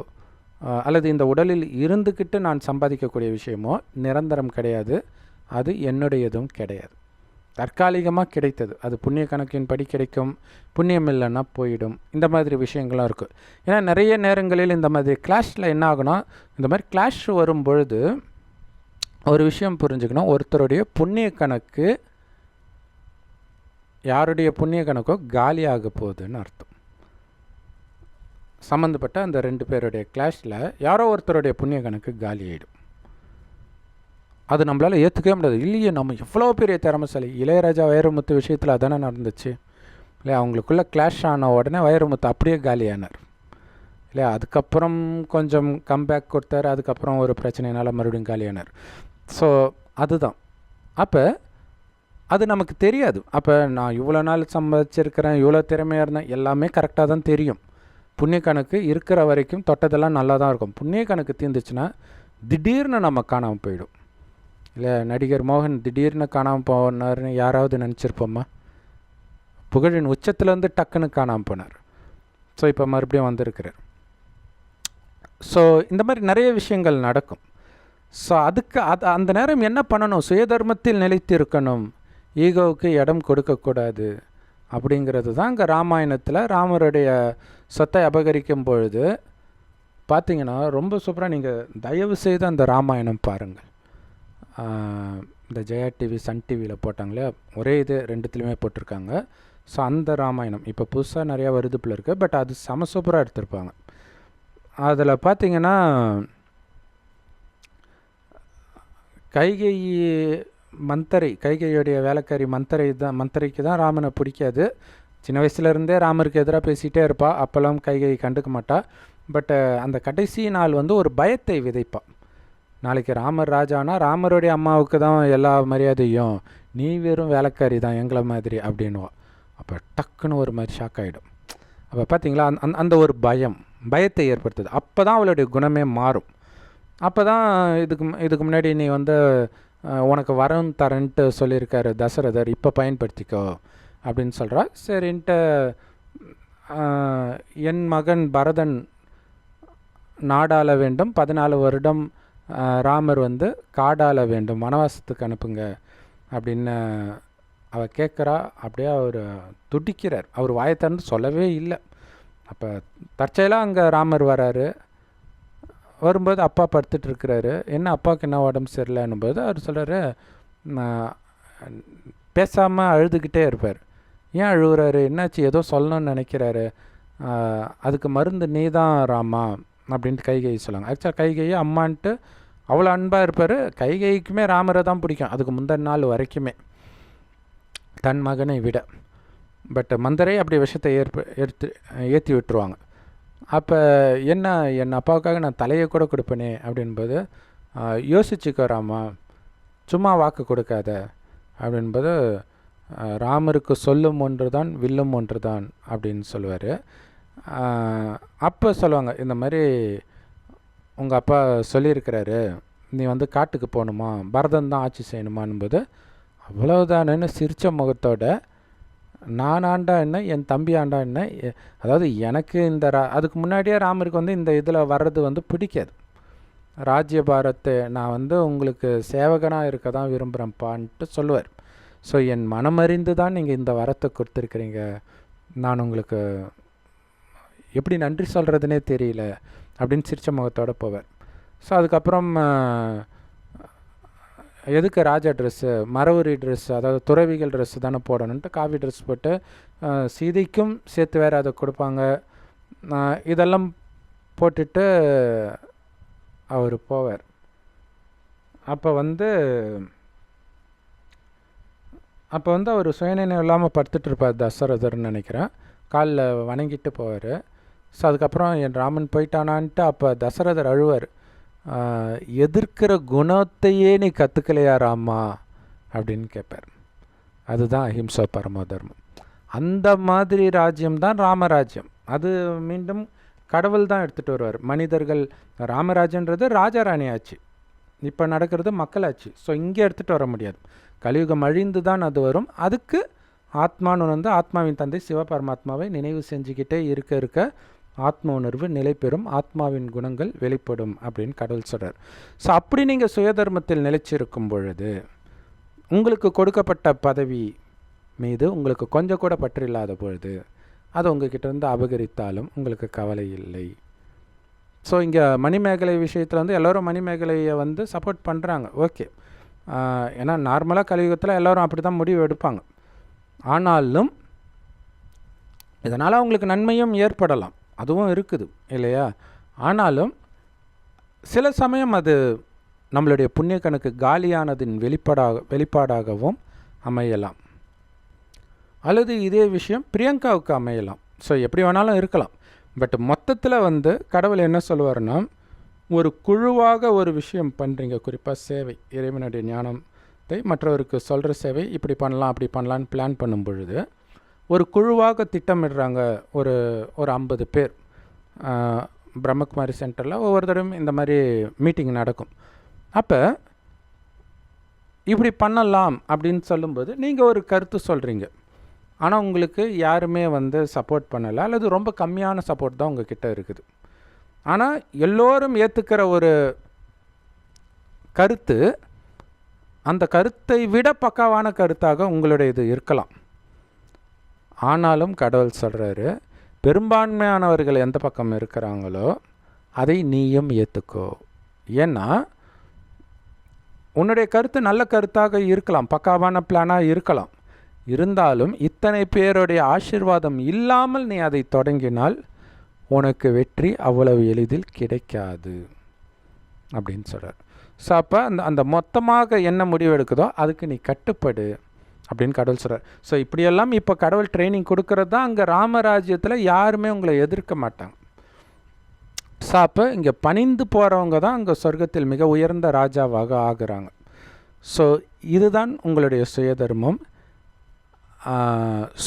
அல்லது இந்த உடலில் இருந்துக்கிட்டு நான் சம்பாதிக்கக்கூடிய விஷயமோ நிரந்தரம் கிடையாது, அது என்னுடையதும் கிடையாது. தற்காலிகமாக கிடைத்தது, அது புண்ணிய கணக்கின் படி கிடைக்கும், புண்ணியம் இல்லைன்னா போயிடும். இந்த மாதிரி விஷயங்கள்லாம் இருக்குது. ஏன்னா நிறைய நேரங்களில் இந்த மாதிரி கிளாஷில் என்ன ஆகுனா, இந்த மாதிரி கிளாஷ் வரும் பொழுது ஒரு விஷயம் புரிஞ்சுக்கணும், ஒருத்தருடைய புண்ணிய கணக்கு யாருடைய புண்ணிய கணக்கோ காலியாக போகுதுன்னு அர்த்தம். சம்மந்தப்பட்ட அந்த ரெண்டு பேருடைய கிளாஷில் யாரோ ஒருத்தருடைய புண்ணிய கணக்கு காலி ஆகிடும். அது நம்மளால் ஏற்றுக்கவே முடியாது. இல்லையே, நம்ம எவ்வளோ பெரிய திறமைசாலி. இளையராஜா வைரமுத்து விஷயத்தில் அதானே நடந்துச்சு இல்லையா, அவங்களுக்குள்ளே கிளாஷ் ஆன உடனே வைரமுத்து அப்படியே காலியானார் இல்லையா. அதுக்கப்புறம் கொஞ்சம் கம்பேக் கொடுத்தார், அதுக்கப்புறம் ஒரு பிரச்சனைனால மறுபடியும் காலியானார். ஸோ அதுதான். அப்போ அது நமக்கு தெரியாது. அப்போ நான் இவ்வளோ நாள் சம்பாதிச்சிருக்கிறேன், இவ்வளோ திறமையாக இருந்தேன், எல்லாமே கரெக்டாக தான் தெரியும். புண்ணிய கணக்கு இருக்கிற வரைக்கும் தொட்டதெல்லாம் நல்லா தான் இருக்கும். புண்ணிய கணக்கு தீர்ந்துச்சுன்னா திடீர்னு நம்ம காணாமல் போயிடும் இல்லை. நடிகர் மோகன் திடீர்னு காணாமல் போனார்னு யாராவது நினச்சிருப்போமா? புகழின் உச்சத்துலேருந்து டக்குன்னு காணாமல் போனார். ஸோ இப்போ மறுபடியும் வந்திருக்கிறார். ஸோ இந்த மாதிரி நிறைய விஷயங்கள் நடக்கும். ஸோ அதுக்கு அந்த நேரம் என்ன பண்ணணும், சுயதர்மத்தில் நிலைத்து இருக்கணும், ஈகோவுக்கு இடம் கொடுக்கக்கூடாது அப்படிங்கிறது தான் இங்கே ராமாயணத்தில் ராமருடைய சொத்தை அபகரிக்கும் பொழுது பார்த்திங்கன்னா ரொம்ப சூப்பராக. நீங்கள் தயவு செய்து அந்த ராமாயணம் பாருங்கள். இந்த ஜெயா டிவி சன் டிவியில் போட்டாங்களே, ஒரே இது ரெண்டுத்துலேயுமே போட்டிருக்காங்க. ஸோ அந்த ராமாயணம் இப்போ புதுசாக நிறையா வருதுப்பில் இருக்குது, பட் அது செம சூப்பராக எடுத்திருப்பாங்க. அதில் பார்த்திங்கன்னா கைகையுடைய வேலைக்காரி மந்தரைக்கு தான் ராமனை பிடிக்காது. சின்ன வயசுலேருந்தே ராமருக்கு எதிராக பேசிகிட்டே இருப்பாள். அப்போல்லாம் கைகை கண்டுக்க மாட்டாள். பட் அந்த கடைசி நாள் வந்து ஒரு பயத்தை விதைப்பாள். நாளைக்கு ராமர் ராஜானா ராமருடைய அம்மாவுக்கு தான் எல்லா மரியாதையும், நீ வெறும் வேலைக்காரி தான் எங்களை மாதிரி அப்படின்வா. அப்போ டக்குன்னு ஒரு மாதிரி ஷாக் ஆகிடும். அப்போ பார்த்தீங்களா, அந்த ஒரு பயத்தை ஏற்படுத்துது. அப்போ தான் அவளுடைய குணமே மாறும். அப்போ தான் இதுக்கு முன்னாடி நீ வந்து உனக்கு வரம் தரேன்ட்டு சொல்லியிருக்காரு தசரதர், இப்போ பயன்படுத்திக்கோ அப்படின்னு சொல்கிறா. சரின்ட்டு என் மகன் பரதன் நாடாள வேண்டும், 14 வருடம் ராமர் வந்து காடாள வேண்டும், வனவாசத்துக்கு அனுப்புங்க அப்படின்னு அவள் கேட்குறா. அப்படியே அவர் துடிக்கிறார். அவர் வாயத்திறந்து சொல்லவே இல்லை. அப்போ தற்செயலாக அங்கே ராமர் வராரு. வரும்போது அப்பா படுத்துட்டு இருக்கிறாரு. என்ன அப்பாவுக்கு என்ன உடம்பு சரியில்லைன்னும் போது அவர் சொல்கிறாரு, பேசாமல் அழுதுகிட்டே இருப்பார். ஏன் அழுகுறாரு, என்னாச்சு, ஏதோ சொல்லணும்னு நினைக்கிறாரு, அதுக்கு மருந்து நீ தான் ராமா அப்படின்ட்டு கைகை சொல்லுவாங்க. ஆக்சுவலாக கைகையை அம்மான்ட்டு அவ்வளோ அன்பாக இருப்பார். கைகைக்குமே ராமரை தான் பிடிக்கும், அதுக்கு முந்தின நாள் வரைக்குமே தன் மகனை விட. பட் மந்தரை அப்படி விஷயத்தை ஏற்றி விட்டுருவாங்க. அப்போ என் அப்பாவுக்காக நான் தலையை கூட கொடுப்பேனே அப்படின்போது, யோசிச்சுக்கோ ராமா, சும்மா வாக்கு கொடுக்காத அப்படின்போது, ராமருக்கு சொல்லும் ஒன்று தான் வில்லும் ஒன்று தான் அப்படின்னு சொல்லுவார். அப்போ சொல்லுவாங்க, இந்த மாதிரி உங்கள் அப்பா சொல்லியிருக்கிறாரு, நீ வந்து காட்டுக்கு போகணுமா, பரதன் தான் ஆட்சி செய்யணுமான்போது, அவ்வளோதானு சிரித்த முகத்தோட, நான் ஆண்டா என்ன, என் தம்பி ஆண்டா என்ன, அதாவது எனக்கு இந்த அதுக்கு முன்னாடியே ராமருக்கு வந்து இந்த இதில் வர்றது வந்து பிடிக்காது. ராஜ்யபாரத்தை நான் வந்து உங்களுக்கு சேவகனாக இருக்க தான் விரும்புகிறேன்ப்பான்ட்டு சொல்லுவார். ஸோ என் மனமறிந்து தான் நீங்கள் இந்த வரத்தை கொடுத்துருக்குறீங்க, நான் உங்களுக்கு எப்படி நன்றி சொல்கிறதுனே தெரியல அப்படின்னு சிரித்த முகத்தோடு போவார். ஸோ அதுக்கப்புறம் எதுக்கு ராஜா ட்ரெஸ்ஸு, மரவுரி ட்ரெஸ்ஸு, அதாவது துறவிகள் ட்ரெஸ்ஸு தானே போடணுன்ட்டு காவி ட்ரெஸ் போட்டு சீதைக்கும் சேர்த்து வேறு அதை கொடுப்பாங்க. இதெல்லாம் போட்டுட்டு அவர் போவார். அப்போ வந்து அவர் சுயநினைவு இல்லாமல் படுத்துட்டு இருப்பார் தசரதர்னு நினைக்கிறேன். காலில் வணங்கிட்டு போவார். ஸோ அதுக்கப்புறம் என் ராமன் போயிட்டானான்ட்டு அப்போ தசரதர் அழுவார். எதிர்க்கிற குணத்தையே நீ கற்றுக்கலையா ராமா அப்படின்னு கேட்பார். அதுதான் அஹிம்சா பரமோ தர்மம். அந்த மாதிரி ராஜ்யம்தான் ராமராஜ்யம். அது மீண்டும் கடவுள் தான் எடுத்துகிட்டு வருவார். மனிதர்கள் ராமராஜ்யன்றது ராஜாராணி ஆச்சு, இப்போ நடக்கிறது மக்களாச்சு. ஸோ இங்கே எடுத்துகிட்டு வர முடியாது. கலியுகம் அழிந்து தான் அது வரும். அதுக்கு ஆத்மான்னு வந்து ஆத்மாவின் தந்தை சிவபரமாத்மாவை நினைவு செஞ்சுக்கிட்டே இருக்க ஆத்ம உணர்வு நிலை பெறும், ஆத்மாவின் குணங்கள் வெளிப்படும் அப்படின்னு கடவுள் சொல்கிறார். ஸோ அப்படி நீங்கள் சுயதர்மத்தில் நிலைச்சிருக்கும் பொழுது உங்களுக்கு கொடுக்கப்பட்ட பதவி மீது உங்களுக்கு கொஞ்சம் கூட பற்றில்லாத பொழுது அது உங்ககிட்ட இருந்து அபகரித்தாலும் உங்களுக்கு கவலை இல்லை. ஸோ இங்கே மணிமேகலை விஷயத்தில் வந்து எல்லோரும் மணிமேகலையை வந்து சப்போர்ட் பண்ணுறாங்க, ஓகே. ஏன்னா நார்மலாக கலியுகத்தில் எல்லோரும் அப்படி தான் முடிவு எடுப்பாங்க. ஆனாலும் இதனால் அவங்களுக்கு நன்மையும் ஏற்படலாம், அதுவும் இருக்குது இல்லையா? ஆனாலும் சில சமயம் அது நம்மளுடைய புண்ணிய கணக்கு காலியானதின் வெளிப்பாடாகவும் அமையலாம். அல்லது இதே விஷயம் பிரியங்காவுக்கு அமையலாம். ஸோ எப்படி வேணாலும் இருக்கலாம். பட் மொத்தத்தில் வந்து கடவுள் என்ன சொல்லுவார்னா, ஒரு குழுவாக ஒரு விஷயம் பண்ணுறீங்க, குறிப்பாக சேவை, இறைவனுடைய ஞானத்தை மற்றவருக்கு சொல்கிற சேவை, இப்படி பண்ணலாம் அப்படி பண்ணலான்னு பிளான் பண்ணும் பொழுது ஒரு குழுவாக திட்டமிடுறாங்க. ஒரு 50 பேர் பிரம்மகுமாரி சென்டரில் ஒவ்வொரு தடவையும் இந்த மாதிரி மீட்டிங் நடக்கும். அப்போ இப்படி பண்ணலாம் அப்படின்னு சொல்லும்போது நீங்கள் ஒரு கருத்து சொல்கிறீங்க, ஆனால் உங்களுக்கு யாருமே வந்து சப்போர்ட் பண்ணலை, அல்லது ரொம்ப கம்மியான சப்போர்ட் தான் உங்ககிட்ட இருக்குது. ஆனால் எல்லோரும் ஏற்றுக்கிற ஒரு கருத்து, அந்த கருத்தை விட பக்காவான கருத்தாக உங்களுடைய இது இருக்கலாம். ஆனாலும் கடவுள் சொல்கிறாரு, பெரும்பான்மையானவர்கள் எந்த பக்கம் இருக்கிறாங்களோ அதை நீயும் ஏற்றுக்கோ. ஏன்னா உன்னுடைய கருத்து நல்ல கருத்தாக இருக்கலாம், பக்காவான பிளானாக இருக்கலாம். இருந்தாலும் இத்தனை பேருடைய ஆசீர்வாதம் இல்லாமல் நீ அதை தொடங்கினால் உனக்கு வெற்றி அவ்வளவு எளிதில் கிடைக்காது அப்படின்னு சொல்கிறார். ஸோ அப்போ அந்த மொத்தமாக என்ன முடிவு எடுக்குதோ அதுக்கு நீ கட்டுப்படு அப்படின்னு கடவுள் சொல்கிறார். ஸோ இப்படியெல்லாம் இப்போ கடவுள் ட்ரைனிங் கொடுக்கறது தான். அங்கே ராமராஜ்யத்தில் யாருமே உங்களை எதிர்க்க மாட்டாங்க. ஸோ அப்போ இங்கே பணிந்து போகிறவங்க தான் அங்கே சொர்க்கத்தில் மிக உயர்ந்த ராஜாவாக ஆகுறாங்க. ஸோ இதுதான் உங்களுடைய சுயதர்மம்,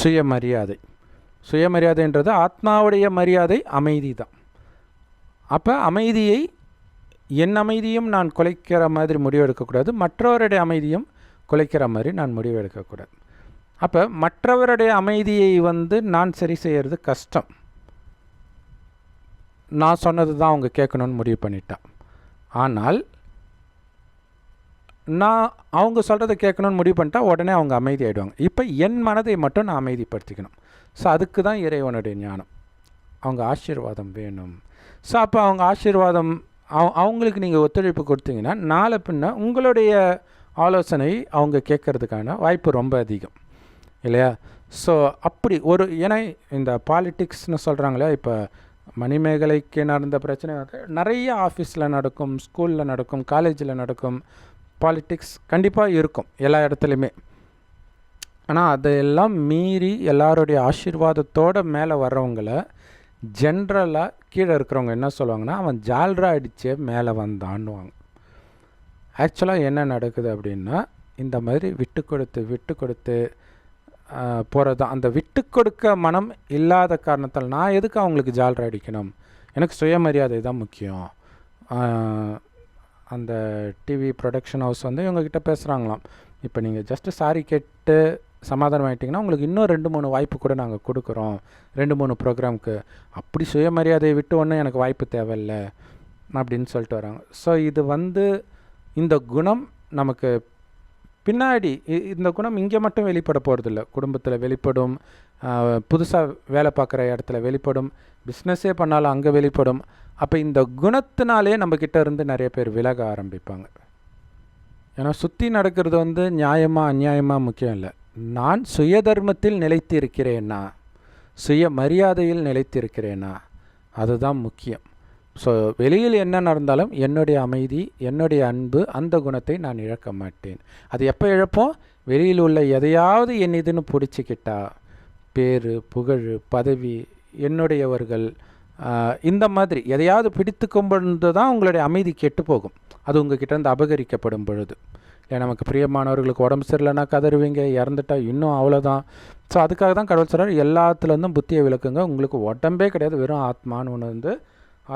சுயமரியாதை. சுயமரியாதைன்றது ஆத்மாவுடைய மரியாதை, அமைதி தான். அப்போ அமைதியை, என் அமைதியும் நான் குலைக்கிற மாதிரி முடிவெடுக்கக்கூடாது, மற்றவருடைய அமைதியும் குலைக்கிற மாதிரி நான் முடிவெடுக்கக்கூடாது. அப்போ மற்றவருடைய அமைதியை வந்து நான் சரி செய்கிறது கஷ்டம். நான் சொன்னது தான் அவங்க கேட்கணும்னு முடிவு பண்ணிட்டான். ஆனால் நான் அவங்க சொல்கிறத கேட்கணும்னு முடிவு பண்ணிட்டா உடனே அவங்க அமைதி ஆகிடுவாங்க. இப்போ என் மனதை மட்டும் நான் அமைதிப்படுத்திக்கணும். ஸோ அதுக்கு தான் இறைவனுடைய ஞானம். அவங்க ஆசீர்வாதம் வேணும். ஸோ அப்போ அவங்க ஆசீர்வாதம் அவங்களுக்கு நீங்கள் ஒத்துழைப்பு கொடுத்தீங்கன்னா நாளை பின்ன உங்களுடைய ஆலோசனை அவங்க கேட்கறதுக்கான வாய்ப்பு ரொம்ப அதிகம் இல்லையா? ஸோ அப்படி ஒரு, ஏன்னா இந்த பாலிட்டிக்ஸ்னு சொல்கிறாங்களே, இப்போ மணிமேகலைக்கு நடந்த பிரச்சனை நிறைய ஆஃபீஸில் நடக்கும், ஸ்கூலில் நடக்கும், காலேஜில் நடக்கும். பாலிட்டிக்ஸ் கண்டிப்பாக இருக்கும் எல்லா இடத்துலையுமே. ஆனால் அதையெல்லாம் மீறி எல்லாருடைய ஆசீர்வாதத்தோடு மேலே வர்றவங்கள ஜென்ரலாக கீழே இருக்கிறவங்க என்ன சொல்லுவாங்கன்னா, அவன் ஜால்ரா அடித்தே மேலே வந்தான்னுவாங்க. ஆக்சுவலாக என்ன நடக்குது அப்படின்னா, இந்த மாதிரி விட்டு கொடுத்து போகிறது. அந்த விட்டு கொடுக்க மனம் இல்லாத காரணத்தால் நான் எதுக்கு அவங்களுக்கு ஜால்ரா அடிக்கணும், எனக்கு சுயமரியாதை தான் முக்கியம். அந்த டிவி ப்ரொடக்ஷன் ஹவுஸ் வந்து இவங்ககிட்ட பேசுகிறாங்களாம், இப்போ நீங்கள் ஜஸ்ட்டு சாரி கேட்டு சமாதானம் ஆகிட்டிங்கன்னா உங்களுக்கு இன்னும் 2-3 வாய்ப்பு கூட நாங்கள் கொடுக்குறோம், 2-3 ப்ரோக்ராமுக்கு. அப்படி சுயமரியாதையை விட்டு ஒன்றும் எனக்கு வாய்ப்பு தேவையில்லை அப்படின்னு சொல்லிட்டு வராங்க. ஸோ இது வந்து இந்த குணம் நமக்கு பின்னாடி இந்த குணம் இங்கே மட்டும் வெளிப்பட போகிறதில்ல, குடும்பத்தில் வெளிப்படும், புதுசாக வேலை பார்க்குற இடத்துல வெளிப்படும், பிஸ்னஸே பண்ணாலும் அங்கே வெளிப்படும். அப்போ இந்த குணத்தினாலே நம்மக்கிட்ட இருந்து நிறைய பேர் விலக ஆரம்பிப்பாங்க. ஏன்னா சுற்றி நடக்கிறது வந்து நியாயமாக அநியாயமாக முக்கியம் இல்லை. நான் சுயதர்மத்தில் நிலைத்து இருக்கிறேன்னா, சுய மரியாதையில் நிலைத்து இருக்கிறேன்னா, அதுதான் முக்கியம். ஸோ வெளியில் என்ன நடந்தாலும் என்னுடைய அமைதி, என்னுடைய அன்பு, அந்த குணத்தை நான் இழக்க மாட்டேன். அது எப்போ இழப்போம்? வெளியில் உள்ள எதையாவது என் இதுன்னு பிடிச்சிக்கிட்டா, பேர், புகழ், பதவி, என்னுடையவர்கள், இந்த மாதிரி எதையாவது பிடித்து கொண்டு தான் உங்களுடைய அமைதி கெட்டு போகும். அது உங்ககிட்ட இருந்து அபகரிக்கப்படும் பொழுது. இல்லை, நமக்கு பிரியமானவர்களுக்கு உடம்பு சரியில்லைன்னா கதறுவீங்க, இறந்துட்டா இன்னும் அவ்வளோதான். ஸோ அதுக்காக தான் கடவுள் சொல்கிறார், எல்லாத்துலேருந்தும் புத்தியை விளக்குங்க, உங்களுக்கு உடம்பே கிடையாது, வெறும் ஆத்மான்னு ஒன்று வந்து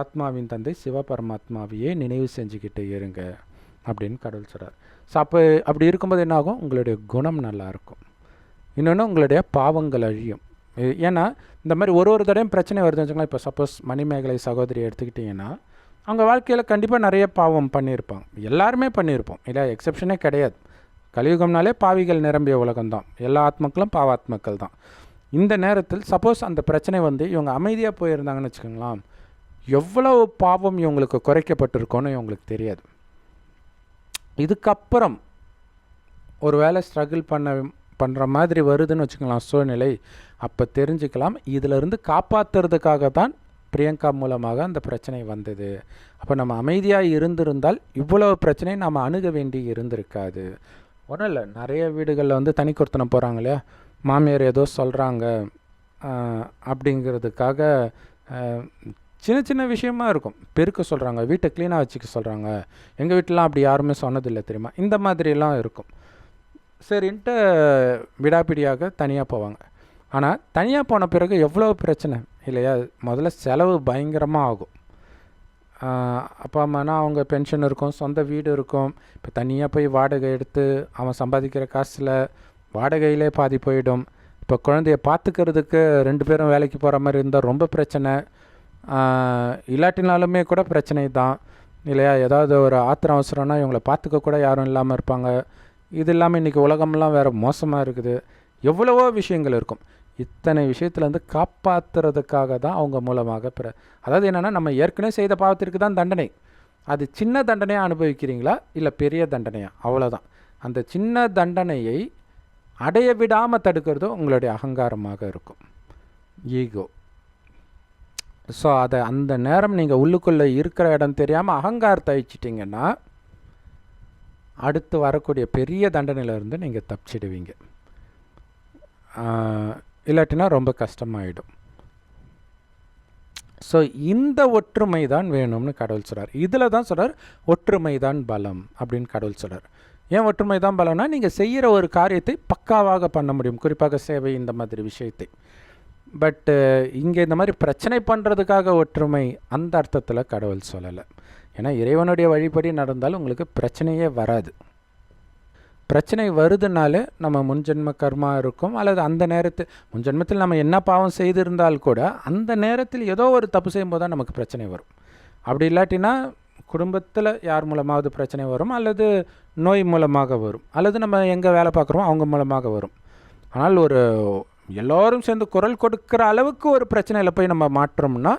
ஆத்மாவின் தந்தை சிவபரமாத்மாவையே நினைவு செஞ்சுக்கிட்டு இருங்க அப்படின்னு கடவுள் சொல்கிறார். ஸோ அப்படி இருக்கும்போது என்ன ஆகும்? உங்களுடைய குணம் நல்லாயிருக்கும். இன்னொன்று, உங்களுடைய பாவங்கள் அழியும். ஏன்னா இந்த மாதிரி ஒரு தடையும் பிரச்சனை வருதுன்னு வச்சுக்கலாம். இப்போ சப்போஸ் மணிமேகலை சகோதரி எடுத்துக்கிட்டிங்கன்னா, அவங்க வாழ்க்கையில் கண்டிப்பாக நிறைய பாவம் பண்ணியிருப்பாங்க. எல்லாருமே பண்ணியிருப்போம், இல்லை, எக்ஸப்ஷனே கிடையாது. கலியுகம்னாலே பாவிகள் நிரம்பிய உலகம்தான், எல்லா ஆத்மக்களும் பாவாத்மக்கள் தான். இந்த நேரத்தில் சப்போஸ் அந்த பிரச்சனை வந்து இவங்க அமைதியாக போயிருந்தாங்கன்னு வச்சுக்கோங்களேன், எவ்வளவு பாவம் இவங்களுக்கு குறைக்கப்பட்டிருக்கோன்னு இவங்களுக்கு தெரியாது. இதுக்கப்புறம் ஒரு வேளை ஸ்ட்ரகிள் பண்ணுற மாதிரி வருதுன்னு வச்சுக்கலாம் சூழ்நிலை, அப்போ தெரிஞ்சுக்கலாம் இதிலிருந்து காப்பாற்றுறதுக்காக தான் பிரியங்கா மூலமாக அந்த பிரச்சனை வந்தது. அப்போ நம்ம அமைதியாக இருந்திருந்தால் இவ்வளவு பிரச்சனையை நம்ம அணுக வேண்டி இருந்திருக்காது. ஒன்றும் இல்லை, நிறைய வீடுகளில் வந்து தனி கொடுத்தனம் போகிறாங்க இல்லையா, மாமியார் ஏதோ சொல்கிறாங்க அப்படிங்கிறதுக்காக சின்ன சின்ன விஷயமா இருக்கும். பெருக்க சொல்கிறாங்க, வீட்டை க்ளீனாக வச்சுக்க சொல்கிறாங்க, எங்கள் வீட்டிலாம் அப்படி யாருமே சொன்னதில்லை தெரியுமா, இந்த மாதிரிலாம் இருக்கும். சரின்ட்டு விடாப்பிடியாக தனியாக போவாங்க. ஆனால் தனியாக போன பிறகு எவ்வளோ பிரச்சனை இல்லையா? முதல்ல செலவு பயங்கரமாக ஆகும். அப்பா அம்மானா அவங்க பென்ஷன் இருக்கும், சொந்த வீடு இருக்கும். இப்போ தனியாக போய் வாடகை எடுத்து அவன் சம்பாதிக்கிற காசில் வாடகையிலே பாதி போயிடும். இப்போ குழந்தைய பார்த்துக்கிறதுக்கு 2 பேரும் வேலைக்கு போகிற மாதிரி இருந்தால் ரொம்ப பிரச்சனை. இல்லாட்டினாலுமே கூட பிரச்சனை தான் இல்லையா? ஏதாவது ஒரு ஆத்திரம் அவசரம்னா இவங்களை பார்த்துக்க கூட யாரும் இல்லாமல் இருப்பாங்க. இது இல்லாமல் இன்றைக்கி உலகம்லாம் வேறு மோசமாக இருக்குது. எவ்வளவோ விஷயங்கள் இருக்கும். இத்தனை விஷயத்துலேருந்து காப்பாற்றுறதுக்காக தான் அவங்க மூலமாக அதாவது என்னென்னா, நம்ம ஏற்கனவே செய்த பாவத்திற்கு தான் தண்டனை. அது சின்ன தண்டனையாக அனுபவிக்கிறீங்களா இல்லை பெரிய தண்டனையா, அவ்வளோதான். அந்த சின்ன தண்டனையை அடைய விடாமல் தடுக்கிறதோ உங்களுடைய அகங்காரமாக இருக்கும், ஈகோ. ஸோ அதை அந்த நேரம் நீங்கள் உள்ளுக்குள்ளே இருக்கிற இடம் தெரியாமல் அகங்காரத்தை அழிச்சிட்டிங்கன்னா அடுத்து வரக்கூடிய பெரிய தண்டனையிலேருந்து நீங்கள் தப்பிச்சிடுவீங்க. இல்லாட்டினா ரொம்ப கஷ்டமாயிடும். ஸோ இந்த ஒற்றுமை தான் வேணும்னு கடவுள் சொல்கிறார். இதில் தான் சொல்கிறார் ஒற்றுமை தான் பலம் அப்படின்னு கடவுள் சொல்கிறார். ஏன் ஒற்றுமை தான் பலம்னா, நீங்கள் செய்கிற ஒரு காரியத்தை பக்காவாக பண்ண முடியும், குறிப்பாக சேவை இந்த மாதிரி விஷயத்தை. பட்டு இங்கே இந்த மாதிரி பிரச்சனை பண்ணுறதுக்காக ஒற்றுமை அந்த அர்த்தத்தில் கடவுள் சொல்லலை. ஏன்னா இறைவனுடைய வழிபடி நடந்தாலும் உங்களுக்கு பிரச்சனையே வராது. பிரச்சனை வருதுனாலே நம்ம முன்ஜென்ம கர்மா இருக்கும், அல்லது அந்த முன்ஜென்மத்தில் நம்ம என்ன பாவம் செய்திருந்தால் கூட அந்த நேரத்தில் ஏதோ ஒரு தப்பு செய்யும்போது தான் நமக்கு பிரச்சனை வரும். அப்படி இல்லாட்டினா குடும்பத்தில் யார் மூலமாவது பிரச்சனை வரும், அல்லது நோய் மூலமாக வரும், அல்லது நம்ம எங்கே வேலை பார்க்குறோமோ அவங்க மூலமாக வரும். ஆனால் ஒரு எல்லோரும் சேர்ந்து குரல் கொடுக்குற அளவுக்கு ஒரு பிரச்சனையில் போய் நம்ம மாற்றோம்னா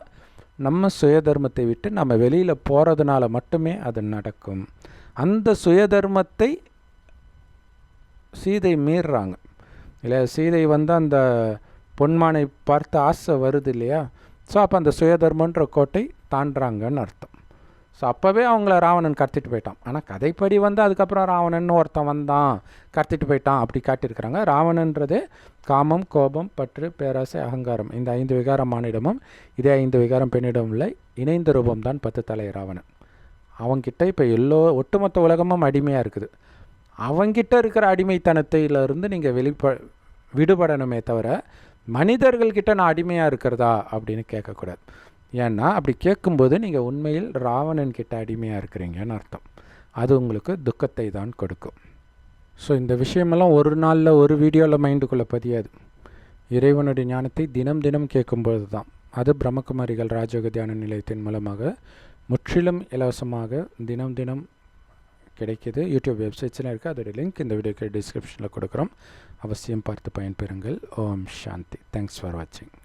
நம்ம சுயதர்மத்தை விட்டு நம்ம வெளியில் போகிறதுனால மட்டுமே அது நடக்கும். அந்த சுயதர்மத்தை சீதை மீறுறாங்க இல்லையா? சீதை வந்து அந்த பொன்மானை பார்த்து ஆசை வருது இல்லையா? ஸோ அப்போ அந்த சுயதர்மன்ற கோட்டை தாண்டுறாங்கன்னு அர்த்தம். ஸோ அப்போவே அவங்கள ராவணன் கடத்திட்டு போயிட்டான். ஆனால் கதைப்படி வந்து அதுக்கப்புறம் ராவணன் ஒருத்தன் வந்தான், கடத்திட்டு போயிட்டான் அப்படி காட்டியிருக்கிறாங்க. ராவணன்றதே காமம், கோபம், பற்று, பேராசை, அகங்காரம், இந்த 5 விகாரம் மானிடமும் இதே 5 விகாரம் பெண்ணிடம் இல்லை இணைந்த ரூபம்தான் 10 தலை ராவணன். அவங்கிட்ட இப்போ ஒட்டுமொத்த உலகமும் அடிமையாக இருக்குது. அவங்கிட்ட இருக்கிற அடிமைத்தனத்திலிருந்து நீங்கள் விடுபடணுமே தவிர மனிதர்கள்கிட்ட நான் அடிமையாக இருக்கிறதா அப்படின்னு கேட்கக்கூடாது. ஏன்னா அப்படி கேட்கும்போது நீங்கள் உண்மையில் ராவணன்கிட்ட அடிமையாக இருக்கிறீங்கன்னு அர்த்தம். அது உங்களுக்கு துக்கத்தை தான் கொடுக்கும். ஸோ இந்த விஷயமெல்லாம் ஒரு நாளில் ஒரு வீடியோவில் மைண்டுக்குள்ளே பதியாது. இறைவனுடைய ஞானத்தை தினம் தினம் கேட்கும்போது தான். அது பிரம்மகுமாரிகள் ராஜயோக தியான நிலையத்தின் மூலமாக முற்றிலும் இலவசமாக தினம் தினம் கிடைக்கிது. யூடியூப் வெப்சைட்ஸ்லாம் இருக்குது. அதோடய லிங்க் இந்த வீடியோக்கு டிஸ்கிரிப்ஷனில் கொடுக்குறோம். அவசியம் பார்த்து பயன்பெறுங்கள். ஓம் சாந்தி. தேங்க்ஸ் ஃபார் வாட்சிங்.